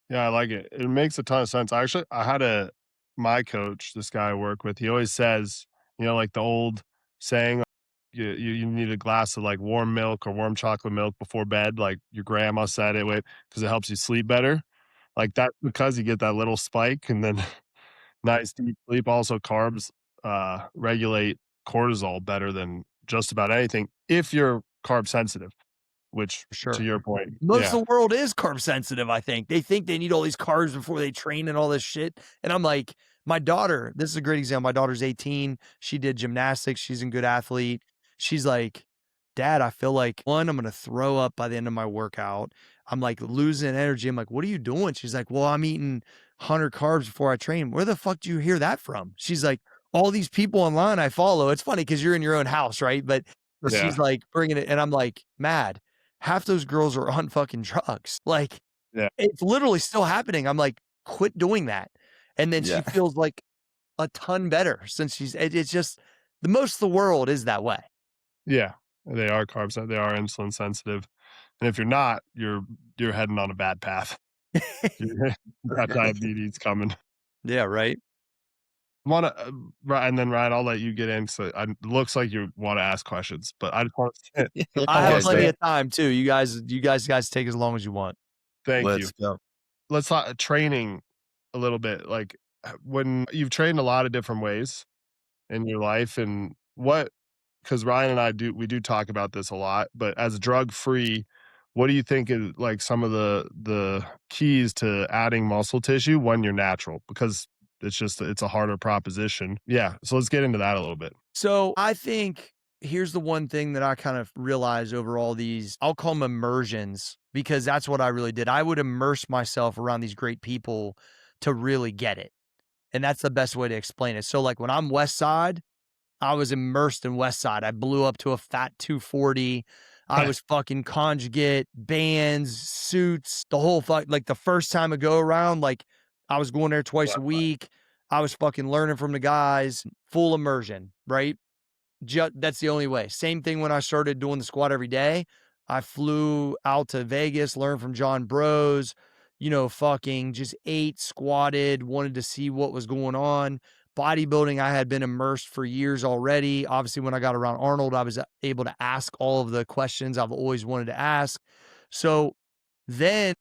Speaker 1: Yeah, I like it. It makes a ton of sense. I had my coach, this guy I work with, he always says, like the old saying, you need a glass of like warm milk or warm chocolate milk before bed. Like your grandma said it with, because it helps you sleep better. Like that, because you get that little spike and then nice deep sleep. Also, carbs regulate cortisol better than just about anything if you're carb sensitive, which
Speaker 4: For
Speaker 1: to
Speaker 4: sure.
Speaker 1: your point,
Speaker 4: Most
Speaker 1: yeah,
Speaker 4: of the world is carb sensitive, I think. They think they need all these carbs before they train and all this shit. And I'm like, my daughter, this is a great example. My daughter's 18. She did gymnastics. She's a good athlete. She's like, Dad, I feel like one, I'm going to throw up by the end of my workout. I'm like losing energy. I'm like, what are you doing? She's like, well, I'm eating 100 carbs before I train. Where the fuck do you hear that from? She's like, all these people online I follow. It's funny because you're in your own house, right? But she's
Speaker 1: yeah,
Speaker 4: like bringing it. And I'm like, mad. Half those girls are on fucking drugs. Like,
Speaker 1: yeah,
Speaker 4: it's literally still happening. I'm like, quit doing that. And then she
Speaker 3: Yeah.
Speaker 4: feels like a ton better since it's just the most of the world is that way.
Speaker 1: yeah. They are carbs. They are insulin sensitive, and if you're not, you're heading on a bad path. You got diabetes coming.
Speaker 4: Yeah, right.
Speaker 1: Want to, right? And then Ryan, I'll let you get in. So it looks like you want to ask questions, but I just want to
Speaker 4: I have
Speaker 3: Okay,
Speaker 4: plenty
Speaker 3: so
Speaker 4: of time too. You guys take as long as you want.
Speaker 1: thank you.
Speaker 3: let's go.
Speaker 1: Let's talk training a little bit. Like when you've trained a lot of different ways in your life, and because Ryan and I we do talk about this a lot, but as drug free, what do you think is like some of the keys to adding muscle tissue when you're natural? Because it's a harder proposition. Yeah. So let's get into that a little bit.
Speaker 4: So I think here's the one thing that I kind of realized over all these, I'll call them immersions, because that's what I really did. I would immerse myself around these great people to really get it. And that's the best way to explain it. So like when I'm West Side, I was immersed in West Side. I blew up to a fat 240. I was fucking conjugate, bands, suits, the whole like the first time I go around, like I was going there twice a week. I was fucking learning from the guys, full immersion, right? That's the only way. Same thing when I started doing the squat every day. I flew out to Vegas, learned from John Bros, fucking just ate, squatted, wanted to see what was going on. Bodybuilding, I had been immersed for years already. Obviously, when I got around Arnold, I was able to ask all of the questions I've always wanted to ask. So then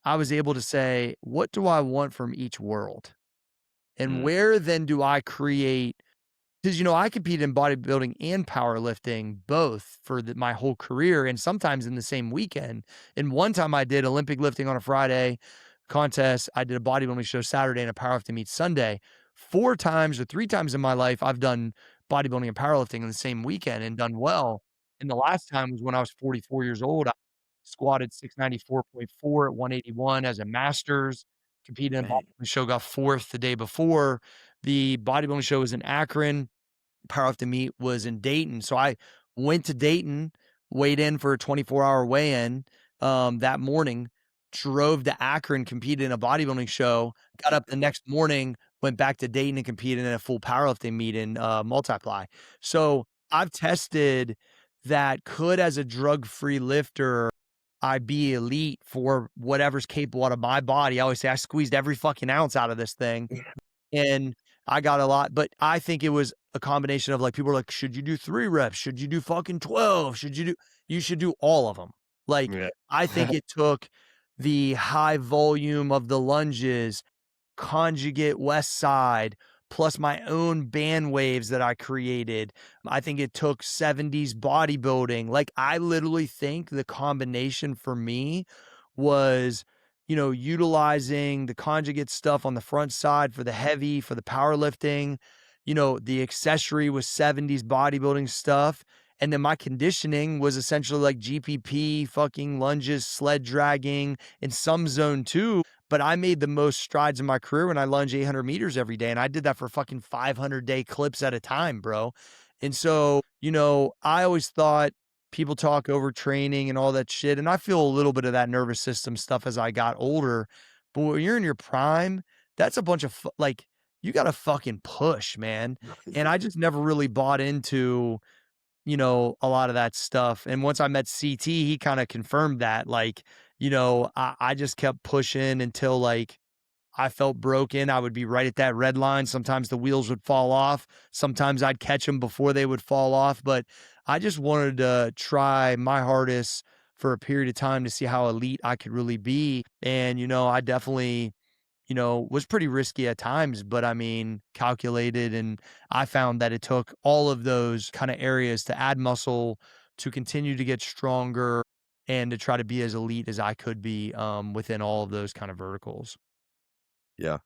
Speaker 4: I was able to say, what do I want from each world? And where then do I create? Because, I compete in bodybuilding and powerlifting both for my whole career, and sometimes in the same weekend. And one time I did Olympic lifting on a Friday contest. I did a bodybuilding show Saturday and a powerlifting meet Sunday. 4 times or 3 times in my life, I've done bodybuilding and powerlifting in the same weekend and done well. And the last time was when I was 44 years old. I squatted 694.4 at 181 as a masters, competed in a bodybuilding show, got 4th the day before. The bodybuilding show was in Akron. Powerlifting meet was in Dayton. So I went to Dayton, weighed in for a 24-hour weigh-in that morning, drove to Akron, competed in a bodybuilding show, got up the next morning, went back to Dayton and competed in a full powerlifting meet in Multiply. So I've tested that could, as a drug-free lifter, I be elite for whatever's capable out of my body. I always say I squeezed every fucking ounce out of this thing. And I got a lot, but I think it was a combination of like, people are like, should you do 3 reps? Should you do fucking 12? You should do all of them. Like,
Speaker 1: Yeah.
Speaker 4: I think it took the high volume of the lunges, conjugate West Side, plus my own band waves that I created. I think it took 70s bodybuilding. Like, I literally think the combination for me was, utilizing the conjugate stuff on the front side for the heavy, for the powerlifting. The accessory was 70s bodybuilding stuff. And then my conditioning was essentially like GPP, fucking lunges, sled dragging, and some zone 2. But I made the most strides in my career when I lunge 800 meters every day. And I did that for fucking 500-day clips at a time, bro. And so, I always thought people talk over training and all that shit. And I feel a little bit of that nervous system stuff as I got older. But when you're in your prime, that's a bunch of like, you got to fucking push, man. And I just never really bought into, a lot of that stuff. And once I met CT, he kind of confirmed that. Like, I just kept pushing until like I felt broken. I would be right at that red line. Sometimes the wheels would fall off. Sometimes I'd catch them before they would fall off. But I just wanted to try my hardest for a period of time to see how elite I could really be. And, I definitely, was pretty risky at times, but I mean, calculated. And I found that it took all of those kind of areas to add muscle, to continue to get stronger, and to try to be as elite as I could be within all of those kind of verticals.
Speaker 3: Yeah.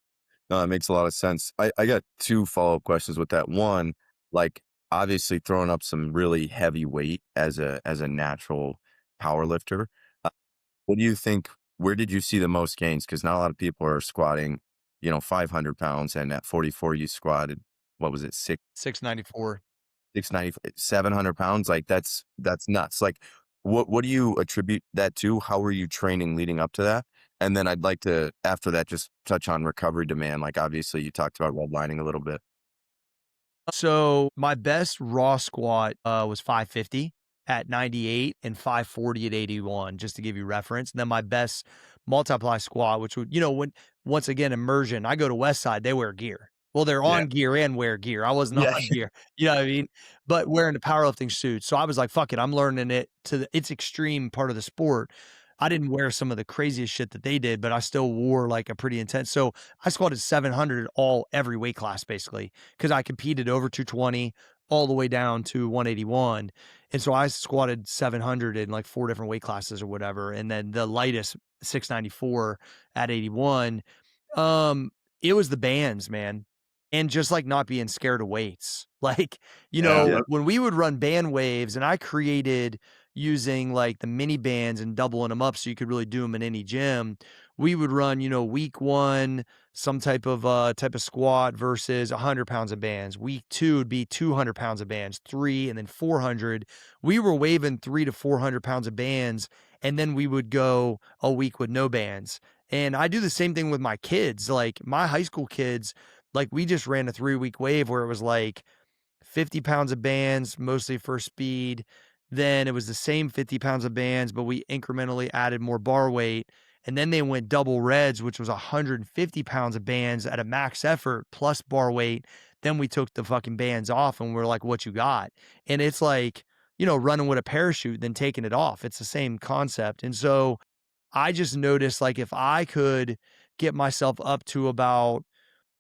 Speaker 3: No, that makes a lot of sense. I got 2 follow-up questions with that. One, like, obviously throwing up some really heavy weight as a natural power lifter. Uh, what do you think, where did you see the most gains? Because not a lot of people are squatting, 500 pounds, and at 44 you squatted, what was it,
Speaker 4: 694.
Speaker 3: 690, 700 pounds? Like, that's nuts. Like, what do you attribute that to? How were you training leading up to that? And then I'd like to, after that, just touch on recovery demand. Like, obviously you talked about redlining a little bit.
Speaker 4: So my best raw squat was 550 at 98 and 540 at 81, just to give you reference. And then my best multiply squat, which would, when once again, immersion, I go to West Side, they wear gear. Well, they're on gear and wear gear. I wasn't
Speaker 3: Yeah.
Speaker 4: on gear, you know what I mean? But wearing the powerlifting suit. So I was like, fuck it, I'm learning it to its extreme part of the sport. I didn't wear some of the craziest shit that they did, but I still wore like a pretty intense. So I squatted 700 every weight class basically, because I competed over 220 all the way down to 181. And so I squatted 700 in like 4 different weight classes or whatever. And then the lightest 694 at 81. It was the bands, man. and just like not being scared of weights. Like,
Speaker 1: Yeah.
Speaker 4: when we would run band waves, and I created using like the mini bands and doubling them up so you could really do them in any gym, we would run, week 1, some type of squat versus 100 pounds of bands. Week 2 would be 200 pounds of bands, 3, and then 400. We were waving 3 to 400 pounds of bands, and then we would go a week with no bands. And I do the same thing with my kids. Like my high school kids, like we just ran a 3-week wave where it was like 50 pounds of bands, mostly for speed. Then it was the same 50 pounds of bands, but we incrementally added more bar weight. And then they went double reds, which was 150 pounds of bands at a max effort plus bar weight. Then we took the fucking bands off and we're like, what you got? And it's like, running with a parachute, then taking it off. It's the same concept. And so I just noticed like if I could get myself up to about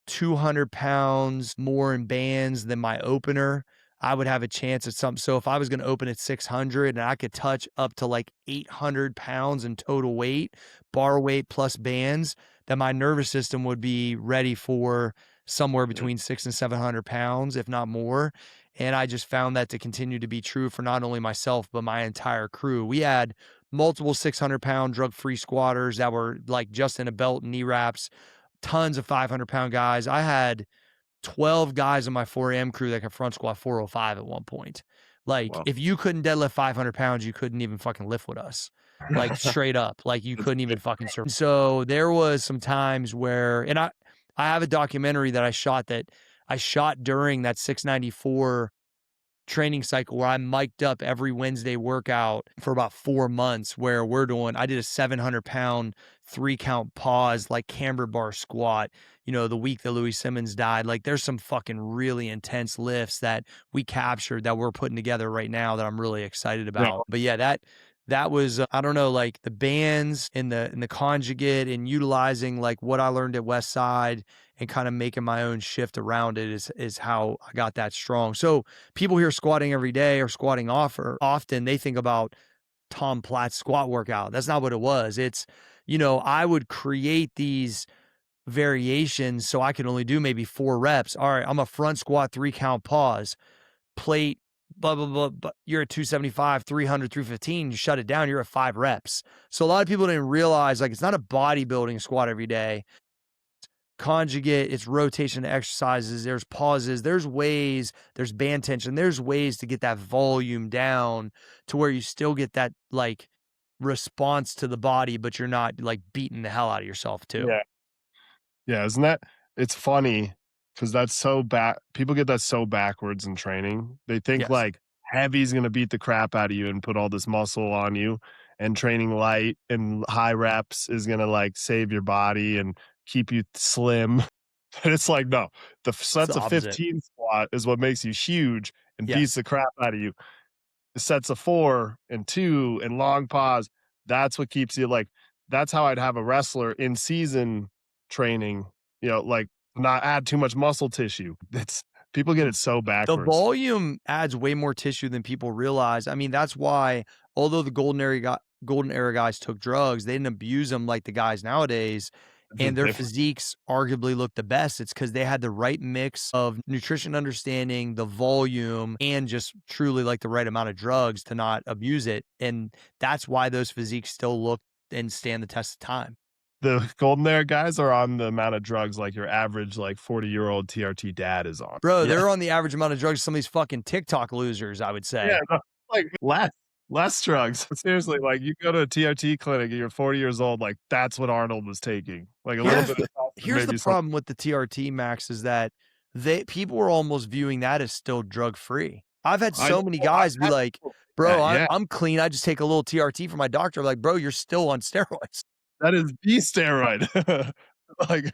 Speaker 4: 200 pounds more in bands than my opener, I would have a chance at something. So if I was going to open at 600 and I could touch up to like 800 pounds in total weight, bar weight plus bands, then my nervous system would be ready for somewhere between 600 and 700 pounds, if not more. And I just found that to continue to be true for not only myself, but my entire crew. We had multiple 600-pound drug-free squatters that were like just in a belt and knee wraps, tons of 500-pound guys. I had 12 guys in my 4AM crew that could front squat 405 at one point. Like,
Speaker 3: Wow.
Speaker 4: if you couldn't deadlift 500 pounds, you couldn't even fucking lift with us. Like, straight up. Like, you couldn't even fucking survive. So there was some times where, and I have a documentary that I shot during that 694 training cycle where I mic'd up every Wednesday workout for about 4 months where I did a 700-pound 3-count pause, like camber bar squat, the week that Louis Simmons died. Like there's some fucking really intense lifts that we captured that we're putting together right now that I'm really excited about.
Speaker 1: Yeah.
Speaker 4: But yeah, that was, I don't know, like the bands and the conjugate and utilizing like what I learned at Westside and kind of making my own shift around it is how I got that strong. So people hear squatting every day or squatting often, they think about Tom Platt's squat workout. That's not what it was. It's, I would create these variations so I could only do maybe 4 reps. All right, I'm a front squat 3-count pause, plate, blah, blah, blah, but you're at 275, 300, 315, you shut it down, you're at 5 reps. So a lot of people didn't realize, like, it's not a bodybuilding squat every day. Conjugate, it's rotation exercises, there's pauses, there's ways, there's band tension, there's ways to get that volume down to where you still get that like response to the body, but you're not like beating the hell out of yourself too.
Speaker 1: Yeah. Yeah, isn't that? It's funny because that's so people get that so backwards in training. They think
Speaker 4: Yes.
Speaker 1: like heavy's gonna beat the crap out of you and put all this muscle on you, and training light and high reps is gonna like save your body and keep you slim. And it's like, no, the sets
Speaker 4: the
Speaker 1: of
Speaker 4: opposite.
Speaker 1: 15 squat is what makes you huge and
Speaker 4: Yes.
Speaker 1: beats the crap out of you. The sets of 4 and 2 and long pause, that's what keeps you like, that's how I'd have a wrestler in season training, like not add too much muscle tissue. It's people get it so
Speaker 4: The
Speaker 1: backwards.
Speaker 4: volume adds way more tissue than people realize. I mean, that's why, although the golden era guys took drugs, they didn't abuse them like the guys nowadays, and their physiques arguably look the best. It's because they had the right mix of nutrition understanding, the volume, and just truly like the right amount of drugs to not abuse it. And that's why those physiques still look and stand the test of time.
Speaker 1: The golden era guys are on the amount of drugs like your average like 40-year-old TRT dad is on.
Speaker 4: Bro,
Speaker 1: Yeah.
Speaker 4: they're on the average amount of drugs some of these fucking TikTok losers, I would say.
Speaker 1: Yeah, no, like less drugs. Seriously, like you go to a TRT clinic and you're 40 years old, like that's what Arnold was taking. Like a little bit of
Speaker 4: Here's the problem with the TRT max is that people are almost viewing that as still drug free. I've had so many guys be like, bro, I'm clean. I just take a little TRT from my doctor. I'm like, bro, you're still on steroids.
Speaker 1: That is the steroid. Like,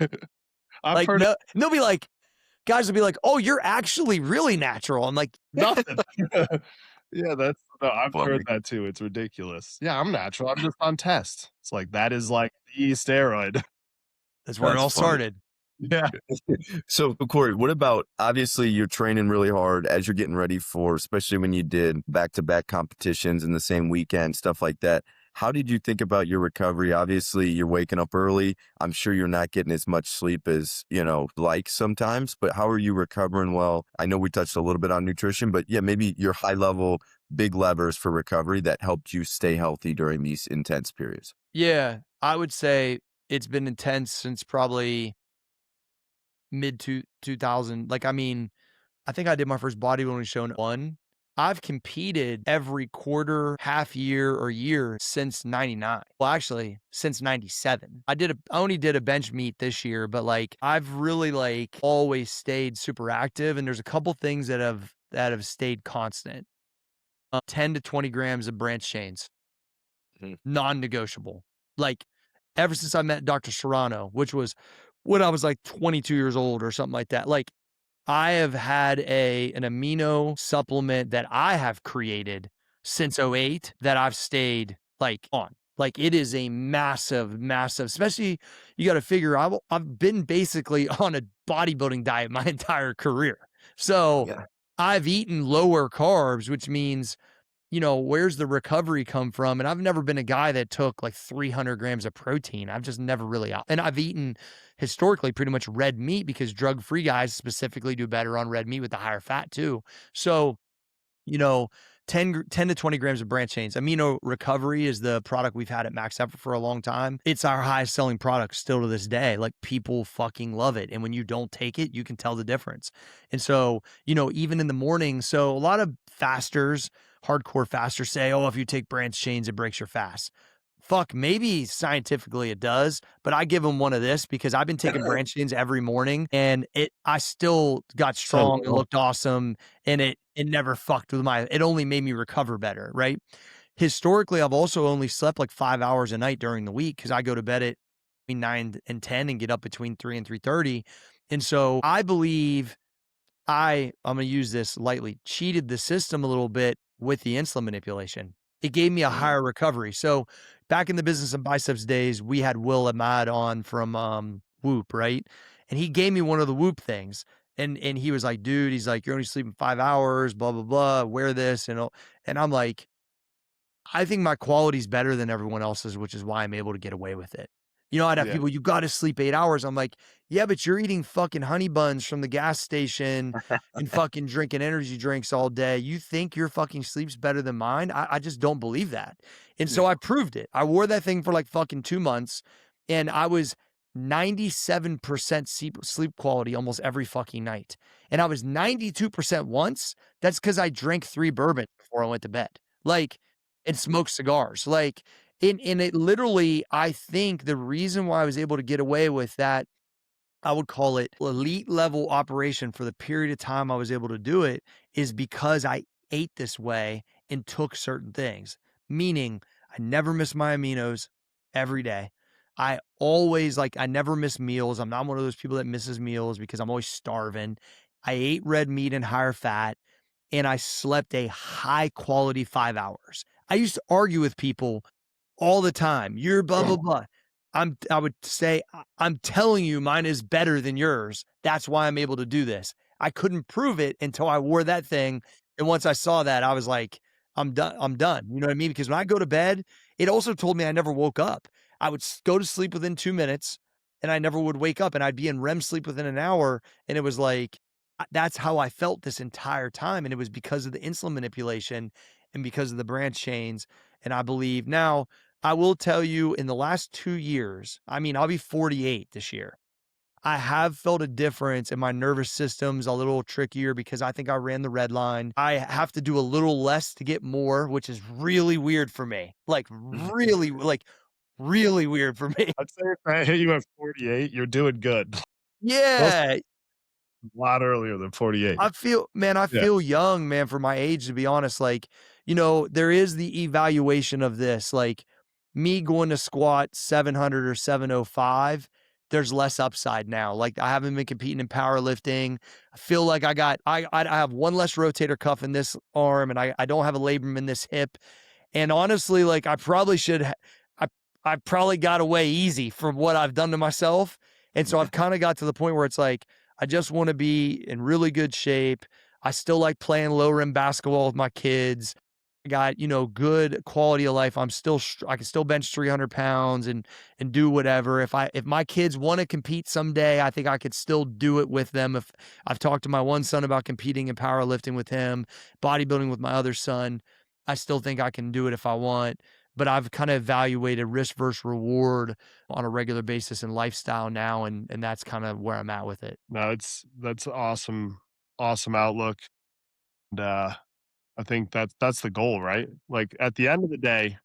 Speaker 1: I've heard
Speaker 4: they'll be like, guys will be like, oh, you're actually really natural. I'm like,
Speaker 1: nothing. Yeah, I've heard that too. It's ridiculous. Yeah, I'm natural. I'm just on test. It's like, that is like the steroid.
Speaker 4: That's where it all started.
Speaker 1: Yeah.
Speaker 3: So, Cory, what about, obviously you're training really hard as you're getting ready for, especially when you did back-to-back competitions in the same weekend, stuff like that. How did you think about your recovery? Obviously, you're waking up early. I'm sure you're not getting as much sleep as, like sometimes, but how are you recovering well? I know we touched a little bit on nutrition, but yeah, maybe your high level big levers for recovery that helped you stay healthy during these intense periods.
Speaker 4: Yeah, I would say it's been intense since probably mid 2000. Like, I mean, I think I did my first bodybuilding show in one. I've competed every quarter, half year, or year since 99. Well, actually, since 97. I only did a bench meet this year, but like I've really like always stayed super active. And there's a couple things that have stayed constant. 10 to 20 grams of branch chains,
Speaker 3: Mhm.
Speaker 4: non-negotiable. Like ever since I met Dr. Serrano, which was when I was like 22 years old or something like that. Like I have had an amino supplement that I have created since '08 that I've stayed like on. Like it is a massive, massive, especially you got to figure I've been basically on a bodybuilding diet my entire career. So
Speaker 3: Yeah.
Speaker 4: I've eaten lower carbs, which means where's the recovery come from? And I've never been a guy that took like 300 grams of protein. I've just never really, and I've eaten historically pretty much red meat because drug-free guys specifically do better on red meat with the higher fat too. So, you know, 10 to 20 grams of branch chains. Amino Recovery is the product we've had at Max Effort for a long time. It's our highest selling product still to this day. Like people fucking love it. And when you don't take it, you can tell the difference. And so, even in the morning, so a lot of fasters, hardcore fasters say, oh, if you take branch chains, it breaks your fast. Fuck, maybe scientifically it does, but I give them one of this because I've been taking branch chains every morning and I still got
Speaker 1: So
Speaker 4: strong and looked awesome and it never fucked with it only made me recover better, right? Historically, I've also only slept like 5 hours a night during the week because I go to bed at between 9 and 10 and get up between 3 and 3:30. And so I believe I'm going to use this lightly, cheated the system a little bit with the insulin manipulation. It gave me a higher recovery. So back in the business and biceps days, we had Will Ahmad on from Whoop, right? And he gave me one of the Whoop things. And he was like, dude, he's like, you're only sleeping 5 hours, blah, blah, blah, wear this. And I'm like, I think my quality's better than everyone else's, which is why I'm able to get away with it. I'd have
Speaker 1: yeah,
Speaker 4: people, you got to sleep 8 hours. I'm like, yeah, but you're eating fucking honey buns from the gas station and fucking drinking energy drinks all day. You think your fucking sleep's better than mine? I just don't believe that. And so
Speaker 1: yeah,
Speaker 4: I proved it. I wore that thing for like fucking 2 months and I was 97% sleep quality almost every fucking night. And I was 92% once. That's because I drank 3 bourbons before I went to bed. Like, and smoked cigars. Like, and it literally, I think the reason why I was able to get away with that, I would call it elite level operation for the period of time I was able to do it, is because I ate this way and took certain things. Meaning, I never miss my aminos every day. I always I never miss meals. I'm not one of those people that misses meals because I'm always starving. I ate red meat and higher fat, and I slept a high quality 5 hours. I used to argue with people all the time. You're blah, blah, blah. I would say, I'm telling you, mine is better than yours. That's why I'm able to do this. I couldn't prove it until I wore that thing. And once I saw that, I was like, I'm done. I'm done. You know what I mean? Because when I go to bed, it also told me I never woke up. I would go to sleep within 2 minutes and I never would wake up and I'd be in REM sleep within an hour. And it was like, that's how I felt this entire time. And it was because of the insulin manipulation and because of the branch chains. And I believe now, I will tell you in the last 2 years, I mean, I'll be 48 this year. I have felt a difference in my nervous system's a little trickier because I think I ran the red line. I have to do a little less to get more, which is really weird for me. Really weird for me.
Speaker 1: I'd say if I hit you at 48, you're doing good. Most
Speaker 4: Yeah.
Speaker 1: a lot earlier than 48.
Speaker 4: I
Speaker 1: Yeah,
Speaker 4: feel young, man, for my age, to be honest. Like, there is the evaluation of this. Like, me going to squat 700 or 705, there's less upside now. Like, I haven't been competing in powerlifting. I feel like I have one less rotator cuff in this arm, and I don't have a labrum in this hip. And honestly, like, I probably should, I probably got away easy from what I've done to myself. And so I've kind of got to the point where it's like, I just want to be in really good shape. I still like playing low rim basketball with my kids. I got, good quality of life. I can still bench 300 pounds and do whatever. If my kids want to compete someday, I think I could still do it with them. If I've talked to my one son about competing in powerlifting with him, bodybuilding with my other son, I still think I can do it if I want. But I've kind of evaluated risk versus reward on a regular basis in lifestyle now, and that's kind of where I'm at with it.
Speaker 1: No, that's awesome, awesome outlook. And I think that's the goal, right? Like at the end of the day,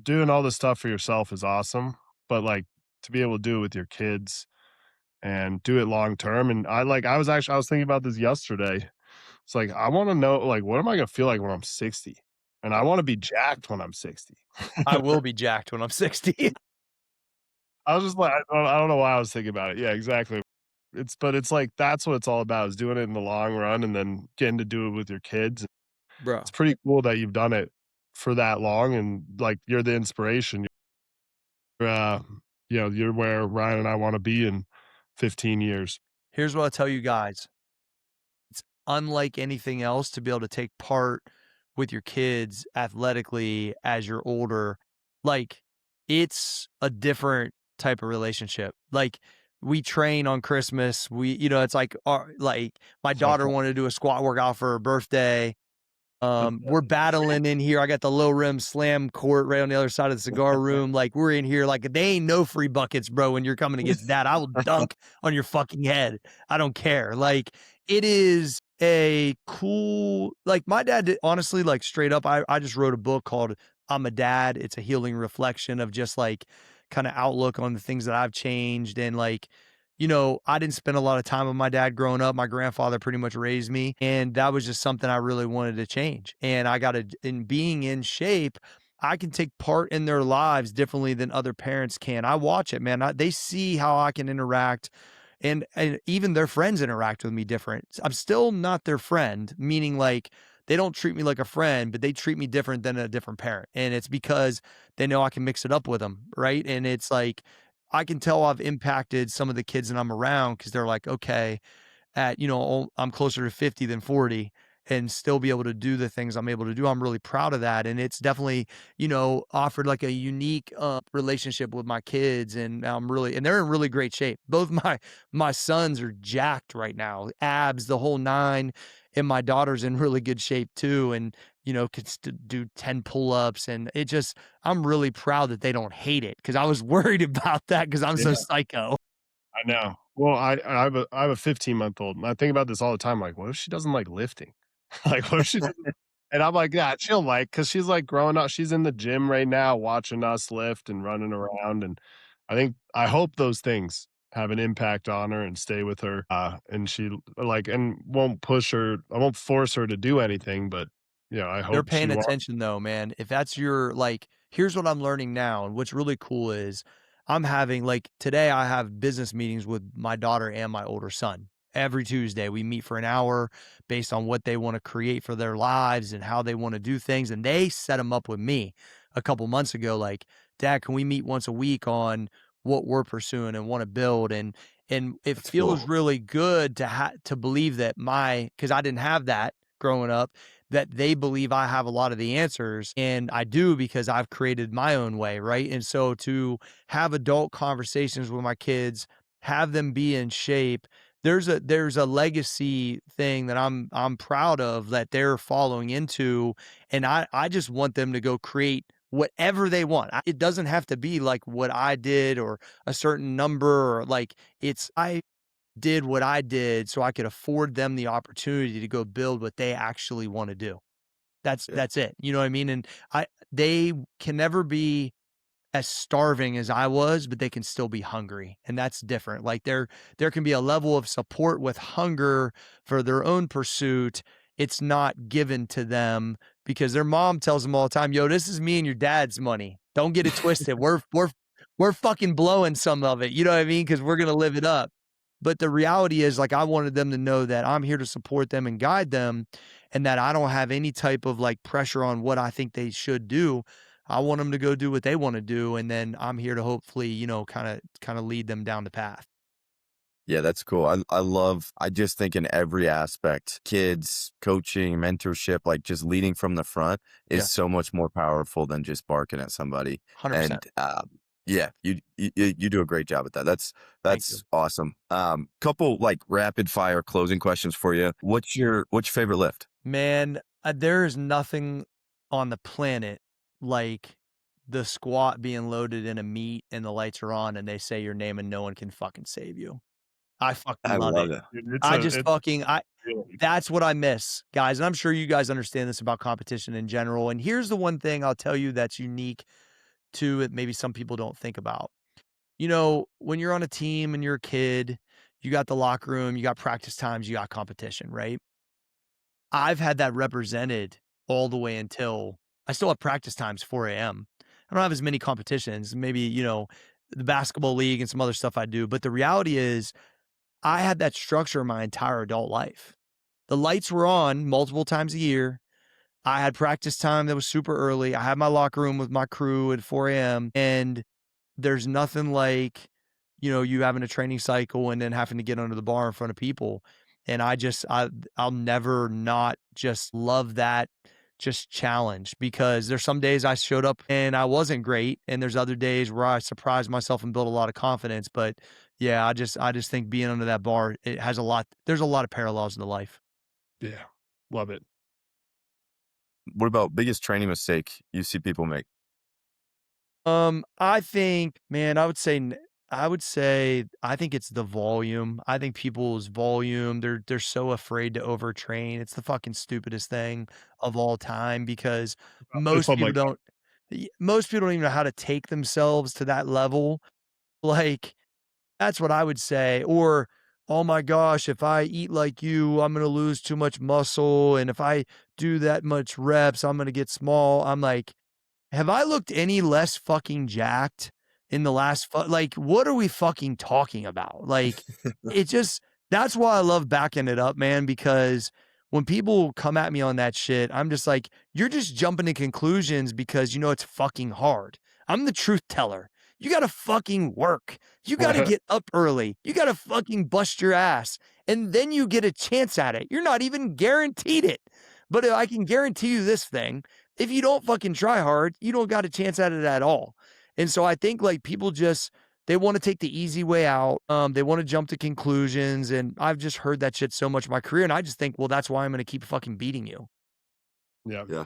Speaker 1: doing all this stuff for yourself is awesome, but like to be able to do it with your kids and do it long term. And I was thinking about this yesterday. It's like I want to know like what am I gonna feel like when I'm 60? And I want to be jacked when I'm 60.
Speaker 4: I will be jacked when I'm 60.
Speaker 1: I was just like, I don't know why I was thinking about it. Yeah, exactly. It's like that's what it's all about is doing it in the long run and then getting to do it with your kids.
Speaker 4: Bro.
Speaker 1: It's pretty cool that you've done it for that long and like you're the inspiration. You're, you're where Ryan and I want to be in 15 years.
Speaker 4: Here's what I'll tell you guys. It's unlike anything else to be able to take part with your kids athletically as you're older. Like, it's a different type of relationship. Like, we train on Christmas. It's like my daughter wanted to do a squat workout for her birthday. We're battling in here. I got the low rim slam court right on the other side of the cigar room. Like we're in here. Like they ain't no free buckets, bro. When you're coming against that, I will dunk on your fucking head. I don't care. Like it is a cool. Like my dad did, honestly, like straight up. I just wrote a book called "I'm a Dad." It's a healing reflection of just like kind of outlook on the things that I've changed and like I didn't spend a lot of time with my dad growing up. My grandfather pretty much raised me, and that was just something I really wanted to change. And in being in shape, I can take part in their lives differently than other parents can. I watch it, man. They see how I can interact, and even their friends interact with me different. I'm still not their friend, meaning like they don't treat me like a friend, but they treat me different than a different parent. And it's because they know I can mix it up with them, right? And it's like I can tell I've impacted some of the kids that I'm around because they're like, okay, I'm closer to 50 than 40 and still be able to do the things I'm able to do. I'm really proud of that. And it's definitely, offered like a unique relationship with my kids. And and they're in really great shape. Both my sons are jacked right now, abs, the whole nine. And my daughter's in really good shape too. And, could do 10 pull-ups. And I'm really proud that they don't hate it because I was worried about that because I'm so
Speaker 1: Yeah,
Speaker 4: psycho.
Speaker 1: I know. Well, I have a 15-month-old, and I think about this all the time. Like, what if she doesn't like lifting? Like, what if she doesn't? And I'm like, yeah, she'll like, cause she's like growing up. She's in the gym right now, watching us lift and running around. And I hope those things have an impact on her and stay with her. And she like, and won't push her. I won't force her to do anything, but I
Speaker 4: They're
Speaker 1: hope she
Speaker 4: paying
Speaker 1: wants.
Speaker 4: attention though, man. If that's your here's what I'm learning now, and what's really cool is I'm having today I have business meetings with my daughter and my older son. Every Tuesday we meet for an hour based on what they want to create for their lives and how they want to do things. And they set them up with me a couple months ago, like, Dad, can we meet once a week on what we're pursuing and want to build? And it
Speaker 3: That's
Speaker 4: feels
Speaker 3: cool.
Speaker 4: really good to believe that because I didn't have that growing up, that they believe I have a lot of the answers, and I do because I've created my own way, right? And so to have adult conversations with my kids, have them be in shape, there's a legacy thing that I'm proud of that they're following into, and I just want them to go create whatever they want. It doesn't have to be like what I did or a certain number or I did what I did so I could afford them the opportunity to go build what they actually want to do.
Speaker 3: Yeah.
Speaker 4: That's it. You know what I mean? And they can never be as starving as I was, but they can still be hungry. And that's different. Like there can be a level of support with hunger for their own pursuit. It's not given to them because their mom tells them all the time, yo, this is me and your dad's money. Don't get it twisted. We're fucking blowing some of it. You know what I mean? Because we're gonna live it up. But the reality is, like, I wanted them to know that I'm here to support them and guide them and that I don't have any type of pressure on what I think they should do. I want them to go do what they want to do. And then I'm here to hopefully, kind of lead them down the path.
Speaker 3: Yeah, that's cool. I just think in every aspect, kids, coaching, mentorship, like just leading from the front
Speaker 4: Yeah.
Speaker 3: is so much more powerful than just barking at somebody.
Speaker 4: 100%.
Speaker 3: And yeah, you do a great job at that.
Speaker 4: Thank you.
Speaker 3: That's awesome. Couple like rapid fire closing questions for you. What's your favorite lift?
Speaker 4: Man, there is nothing on the planet like the squat being loaded in a meet and the lights are on and they say your name and no one can fucking save you. I fucking
Speaker 3: I
Speaker 4: love
Speaker 3: love
Speaker 4: it.
Speaker 3: it.
Speaker 1: Dude,
Speaker 4: I just
Speaker 1: it's
Speaker 4: fucking
Speaker 1: really
Speaker 4: that's what I miss, guys, and I'm sure you guys understand this about competition in general, and here's the one thing I'll tell you that's unique to it, maybe some people don't think about. You know, when you're on a team and you're a kid, you got the locker room, you got practice times, you got competition, right? I've had that represented all the way until I still have practice times 4 AM. I don't have as many competitions, maybe, the basketball league and some other stuff I do, but the reality is I had that structure my entire adult life. The lights were on multiple times a year. I had practice time that was super early. I had my locker room with my crew at 4 AM, and there's nothing like, you having a training cycle and then having to get under the bar in front of people. And I'll never not just love that just challenge because there's some days I showed up and I wasn't great. And there's other days where I surprised myself and built a lot of confidence. But yeah, I just think being under that bar, there's a lot of parallels in the life.
Speaker 1: yeah. Love it.
Speaker 3: What about biggest training mistake you see people make?
Speaker 4: I think, man, I would say I think it's the volume. I think people's volume, they're so afraid to overtrain. It's the fucking stupidest thing of all time because
Speaker 1: This
Speaker 4: most
Speaker 1: one,
Speaker 4: people
Speaker 1: like,
Speaker 4: don't most people don't even know how to take themselves to that level. Like, that's what I would say. Or, oh my gosh, if I eat like you, I'm gonna lose too much muscle. And if I do that much reps, I'm gonna get small. I'm like, have I looked any less fucking jacked in the last like, what are we fucking talking about? Like, it just that's why I love backing it up, man, because when people come at me on that shit, I'm just like, you're just jumping to conclusions because you know it's fucking hard. I'm the truth teller. You gotta fucking work. You gotta get up early. You gotta fucking bust your ass. And then you get a chance at it. You're not even guaranteed it. But I can guarantee you this thing if you don't fucking try hard, you don't got a chance at it at all. And so I think like people just they want to take the easy way out. They want to jump to conclusions, and I've just heard that shit so much in my career, and I just think, well, that's why I'm going to keep fucking beating you.
Speaker 1: yeah,
Speaker 3: Yeah,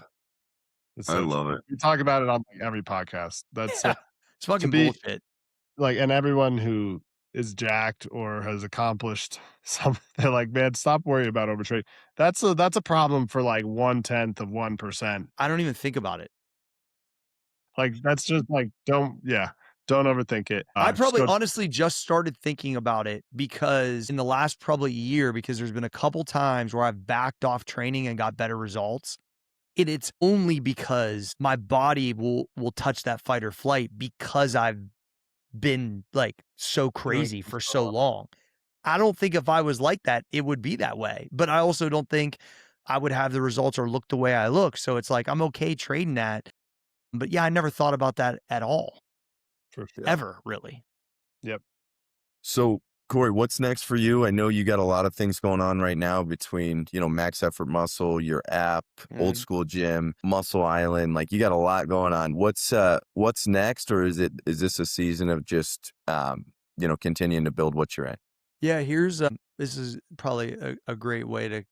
Speaker 1: it's
Speaker 3: I
Speaker 1: so
Speaker 3: love
Speaker 1: true.
Speaker 3: it.
Speaker 1: We talk about it on like, every podcast. That's so
Speaker 4: Yeah, it's
Speaker 1: to
Speaker 4: fucking
Speaker 1: be
Speaker 4: bullshit.
Speaker 1: like, and everyone who is jacked or has accomplished something, they're like, man, stop worrying about overtraining. That's a problem for like 1/10 of 1%.
Speaker 4: I don't even think about it.
Speaker 1: Like that's just like don't overthink it.
Speaker 4: I
Speaker 1: Just
Speaker 4: probably
Speaker 1: go.
Speaker 4: honestly just started thinking about it because in the last probably year, because there's been a couple times where I've backed off training and got better results. It's only because my body will touch that fight or flight because I've been like so
Speaker 1: Doing
Speaker 4: crazy
Speaker 1: it
Speaker 4: for
Speaker 1: so
Speaker 4: so
Speaker 1: well.
Speaker 4: long. I don't think if I was like that, it would be that way. But I also don't think I would have the results or look the way I look. So it's like I'm okay trading that. But yeah, I never thought about that at all,
Speaker 1: For sure.
Speaker 3: Yeah.
Speaker 4: ever really.
Speaker 1: Yep.
Speaker 3: So, Corey, what's next for you? I know you got a lot of things going on right now between, Max Effort Muscle, your app, Old
Speaker 4: Mhm.
Speaker 3: School Gym, Muscle Island. Like you got a lot going on. What's next, or is this a season of just continuing to build what you're at?
Speaker 4: Yeah, this is probably a great way to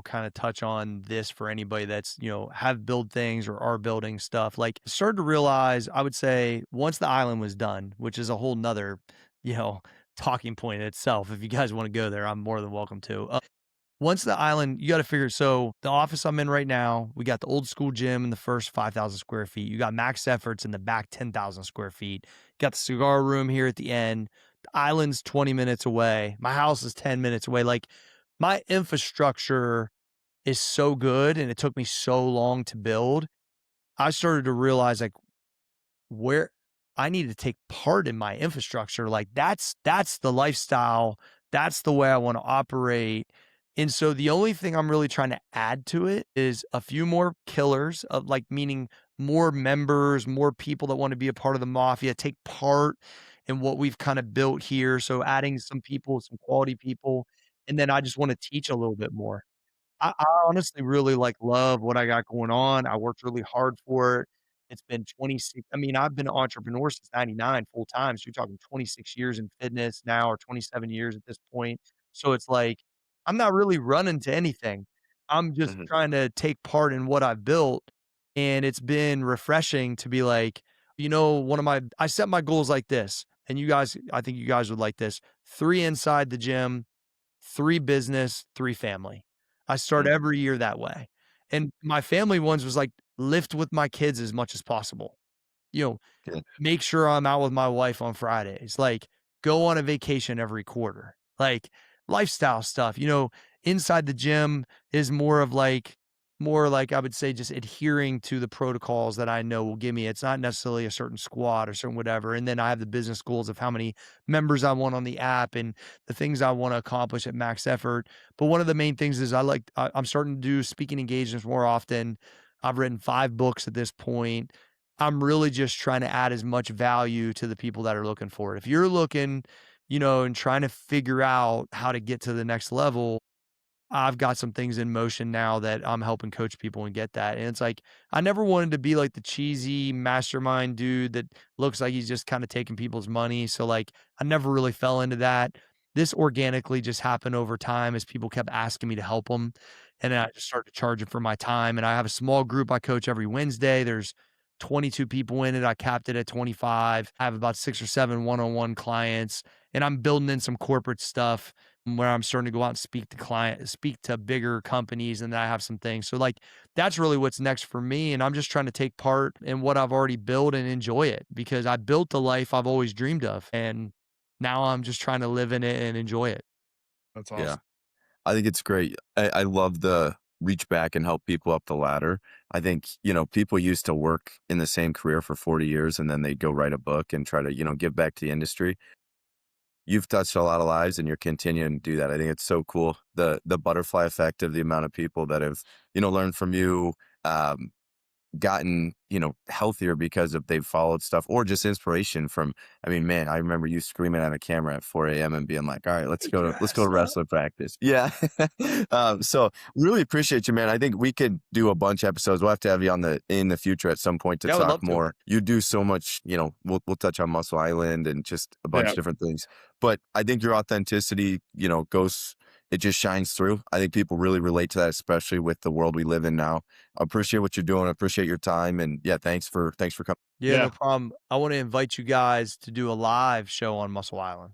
Speaker 4: kind of touch on this for anybody that's, have build things or are building stuff. Like started to realize, I would say once the island was done, which is a whole nother, you know, talking point in itself. If you guys want to go there, I'm more than welcome to. Once the island, you got to figure. So the office I'm in right now, we got the old school gym in the first 5,000 square feet. You got max efforts in the back 10,000 square feet. You got the cigar room here at the end. The island's 20 minutes away. My house is 10 minutes away. Like my infrastructure is so good and it took me so long to build. I started to realize like where I need to take part in my infrastructure. Like that's the lifestyle. That's the way I want to operate. And so the only thing I'm really trying to add to it is a few more killers of like meaning more members, more people that want to be a part of the mafia, take part and what we've kind of built here. So adding some people, some quality people, and then I just want to teach a little bit more. I honestly really, like, love what I got going on. I worked really hard for it. It's been 26 I mean, I've been an entrepreneur since '99 full time, so you're talking 26 years in fitness now or 27 years at this point. So it's like, I'm not really running to anything. I'm just
Speaker 3: Mhm.
Speaker 4: trying to take part in what I've built, and it's been refreshing to be like, one of my I set my goals like this, and I think you guys would like this: 3 inside the gym, 3 business, 3 family. I start
Speaker 3: Mm.
Speaker 4: every year that way. And my family ones was like lift with my kids as much as possible. You know,
Speaker 3: Good.
Speaker 4: make sure I'm out with my wife on Fridays, like, go on a vacation every quarter, like, lifestyle stuff, inside the gym is more like, I would say, just adhering to the protocols that I know will give me it's not necessarily a certain squat or certain whatever, and then I have the business goals of how many members I want on the app and the things I wanna accomplish at max effort, but one of the main things is I'm starting to do speaking engagements more often. I've written 5 books at this point. I'm really just trying to add as much value to the people that are looking for it. If you're looking, and trying to figure out how to get to the next level, I've got some things in motion now that I'm helping coach people and get that. And it's like, I never wanted to be like the cheesy mastermind dude that looks like he's just kind of taking people's money. So, like, I never really fell into that. This organically just happened over time as people kept asking me to help them. And then I just started charging for my time. And I have a small group I coach every Wednesday. There's 22 people in it. I capped it at 25. I have about 6 or 7 one-on-one clients, and I'm building in some corporate stuff where I'm starting to go out and speak to bigger companies, and then I have some things. So, like, that's really what's next for me, and I'm just trying to take part in what I've already built and enjoy it because I built the life I've always dreamed of, and now I'm just trying to live in it and enjoy it.
Speaker 1: That's
Speaker 3: Yeah.
Speaker 1: awesome.
Speaker 3: I think it's great. I love the reach back and help people up the ladder. I think, people used to work in the same career for 40 years and then they go write a book and try to, give back to the industry. You've touched a lot of lives and you're continuing to do that. I think it's so cool. The butterfly effect of the amount of people that have, learned from you, um, gotten, healthier because of they've followed stuff or just inspiration from, I mean, man, I remember you screaming at a camera at 4 a.m. and being like, all right, let's go to wrestling practice. Yeah. So really appreciate you, man. I think we could do a bunch of episodes. We'll have to have you in the future at some point to
Speaker 4: Yeah, I would
Speaker 3: talk
Speaker 4: love to.
Speaker 3: more. You do so much, we'll touch on Muscle Island and just a bunch
Speaker 1: Yeah.
Speaker 3: of different things. But I think your authenticity, goes, it just shines through. I think people really relate to that, especially with the world we live in now. I appreciate what you're doing. I appreciate your time. And yeah, thanks for coming.
Speaker 4: Yeah,
Speaker 1: Yeah.
Speaker 4: no problem. I want to invite you guys to do a live show on Muscle Island.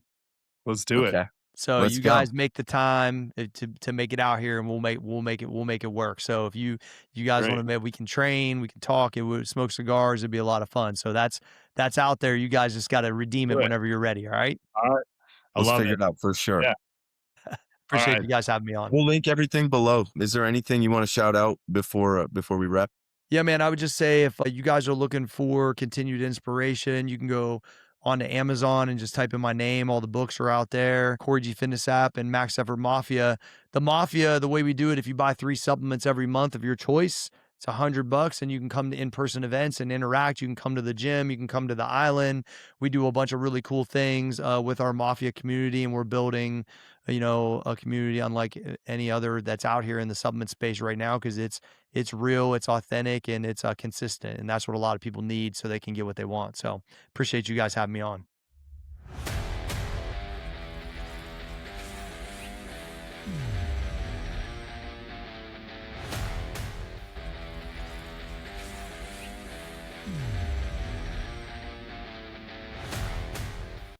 Speaker 1: Let's do it.
Speaker 3: Okay.
Speaker 4: So
Speaker 3: Let's
Speaker 4: you
Speaker 3: go.
Speaker 4: guys make the time to make it out here, and we'll make it work. So if you guys want
Speaker 1: Great.
Speaker 4: to, maybe we can train, we can talk, and we smoke cigars. It'd be a lot of fun. So that's out there. You guys just got to redeem
Speaker 1: Do
Speaker 4: it
Speaker 1: it.
Speaker 4: whenever you're ready. All right.
Speaker 1: All right. I
Speaker 3: Let's
Speaker 1: love
Speaker 3: figure
Speaker 1: it.
Speaker 3: it out for sure.
Speaker 1: Yeah. All
Speaker 4: Appreciate
Speaker 1: right.
Speaker 4: you guys having me on.
Speaker 3: We'll link everything below. Is there anything you want to shout out before we wrap?
Speaker 4: Yeah, man, I would just say if you guys are looking for continued inspiration, you can go onto Amazon and just type in my name. All the books are out there. Cory G Fitness app and Max Effort Mafia. The Mafia, the way we do it, if you buy 3 supplements every month of your choice, it's $100 and you can come to in-person events and interact. You can come to the gym. You can come to the island. We do a bunch of really cool things with our Mafia community, and we're building, a community unlike any other that's out here in the supplement space right now because it's real, it's authentic, and it's consistent. And that's what a lot of people need so they can get what they want. So appreciate you guys having me on.